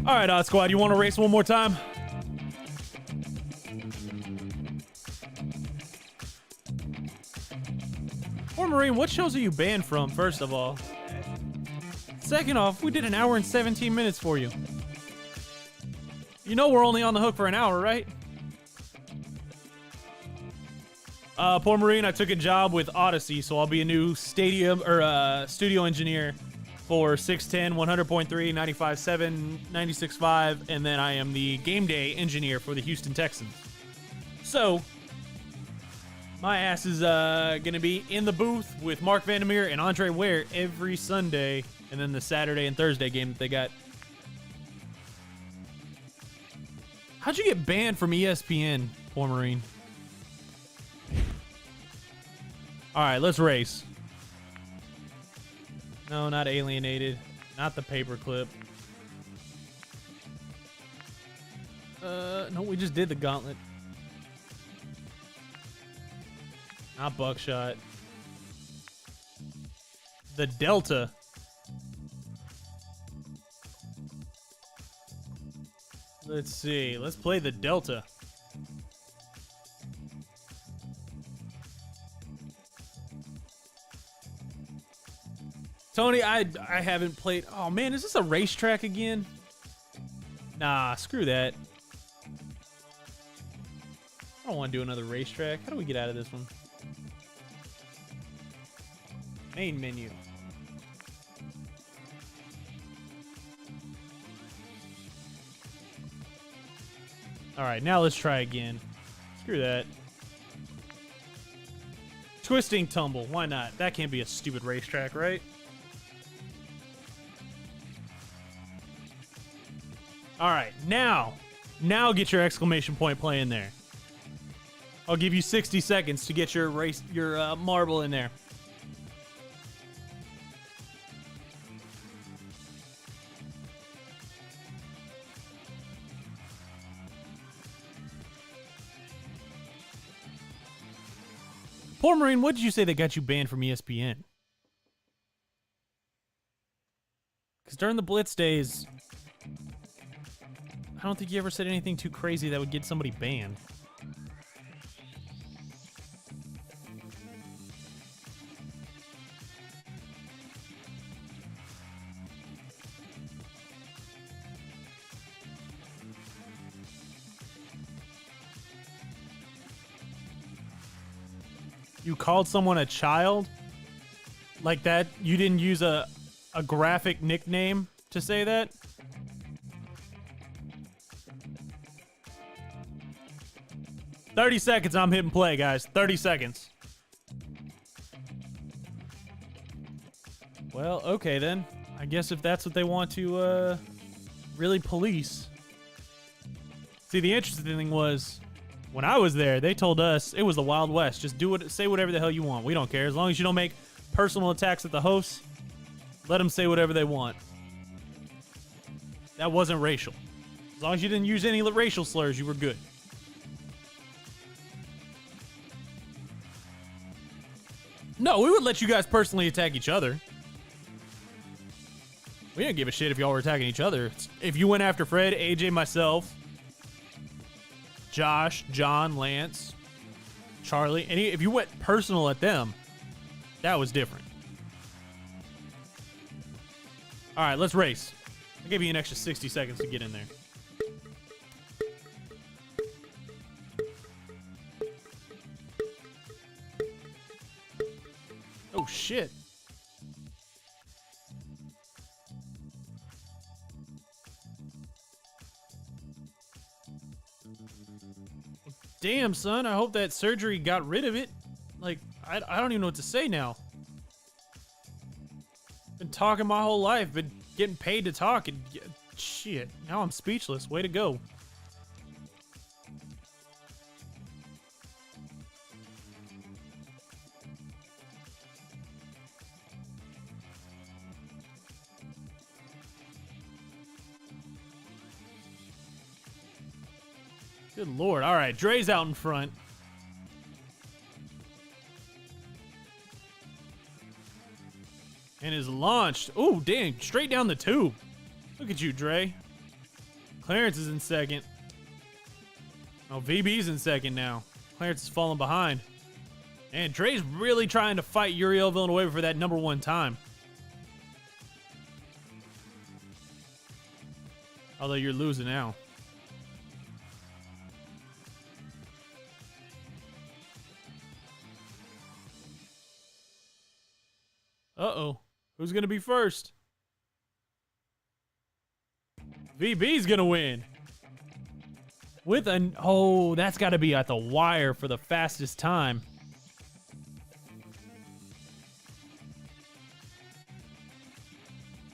[SPEAKER 2] All right, Odd Squad, you want to race one more time? Or Marine, what shows are you banned from, first of all? Second off, we did an hour and 17 minutes for you. You know we're only on the hook for an hour, right? Poor Marine, I took a job with Odyssey, so I'll be a new studio engineer for 610, 100.3, 95.7, 96.5, and then I am the game day engineer for the Houston Texans. So, my ass is going to be in the booth with Mark Vandermeer and Andre Ware every Sunday, and then the Saturday and Thursday game that they got. How'd you get banned from ESPN, poor Marine? All right, let's race. No, not alienated. Not the paperclip. No, we just did the gauntlet. Not buckshot. The Delta. Let's see. Let's play the Delta. Tony, I haven't played. Oh man, is this a racetrack again? Nah, screw that. I don't want to do another racetrack. How do we get out of this one? Main menu. All right, now let's try again. Screw that. Twisting tumble. Why not? That can't be a stupid racetrack, right? All right, now get your exclamation point play in there. I'll give you 60 seconds to get your marble in there. Poor Marine, what did you say that got you banned from ESPN? Because during the Blitz days, I don't think you ever said anything too crazy that would get somebody banned. You called someone a child? Like that? You didn't use a graphic nickname to say that? "30 seconds, I'm hitting play, guys. 30 seconds. Well, okay then. I guess if that's what they want to really police. See, the interesting thing was, when I was there, they told us it was the Wild West. Just say whatever the hell you want. We don't care. As long as you don't make personal attacks at the hosts, let them say whatever they want. That wasn't racial. As long as you didn't use any racial slurs, you were good. No, we would let you guys personally attack each other. We didn't give a shit if y'all were attacking each other. If you went after Fred, AJ, myself, Josh, John, Lance, Charlie, if you went personal at them, that was different. All right, let's race. I'll give you an extra 60 seconds to get in there. Oh, shit. Damn, son, I hope that surgery got rid of it. Like, I don't even know what to say now. Been talking my whole life, been getting paid to talk, and shit, now I'm speechless. Way to go. Good Lord. All right, Dre's out in front. And is launched. Oh, dang. Straight down the tube. Look at you, Dre. Clarence is in second. Oh, VB's in second now. Clarence is falling behind. And Dre's really trying to fight Uriel Villanueva for that #1 time. Although you're losing now. Uh-oh. Who's going to be first? VB's going to win. With an... Oh, that's got to be at the wire for the fastest time.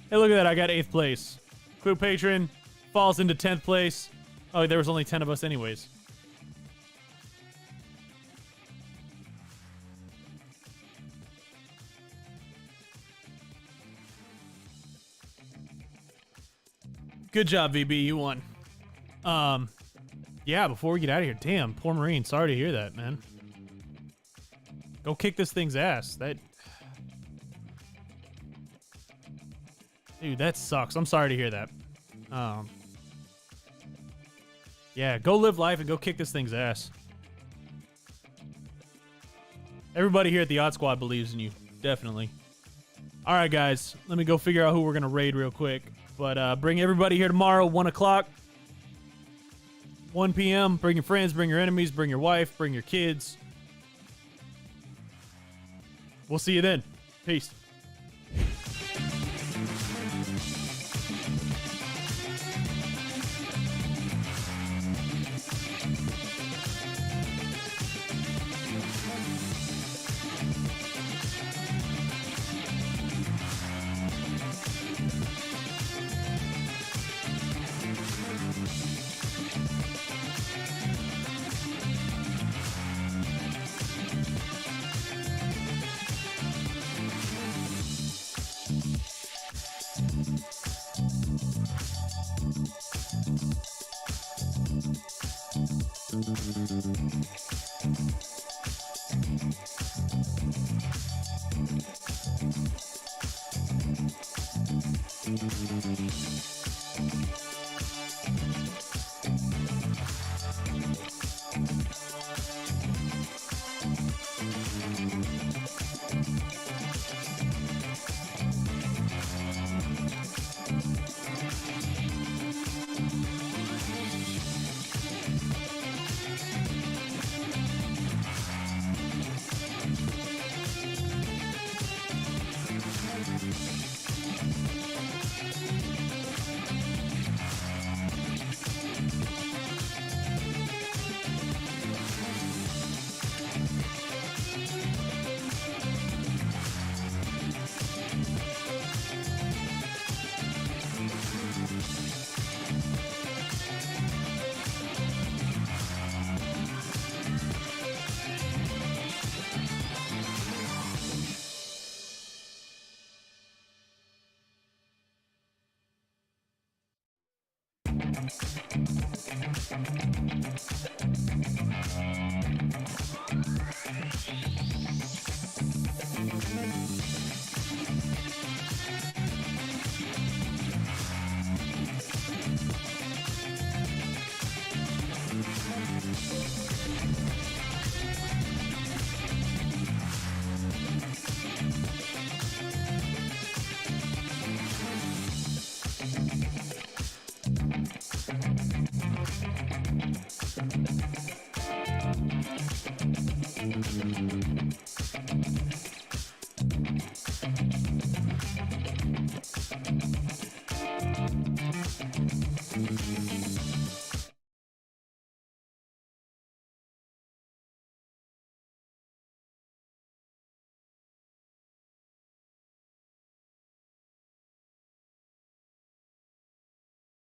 [SPEAKER 2] Hey, look at that. I got 8th place. Clue Patron falls into 10th place. Oh, there was only 10 of us anyways. Good job, VB. You won. Yeah, before we get out of here, damn, poor Marine. Sorry to hear that, man. Go kick this thing's ass. Dude, that sucks. I'm sorry to hear that. Yeah, go live life and go kick this thing's ass. Everybody here at the Odd Squad believes in you. Definitely. All right, guys. Let me go figure out who we're going to raid real quick. But bring everybody here tomorrow, 1 o'clock. 1 p.m. Bring your friends, bring your enemies, bring your wife, bring your kids. We'll see you then. Peace.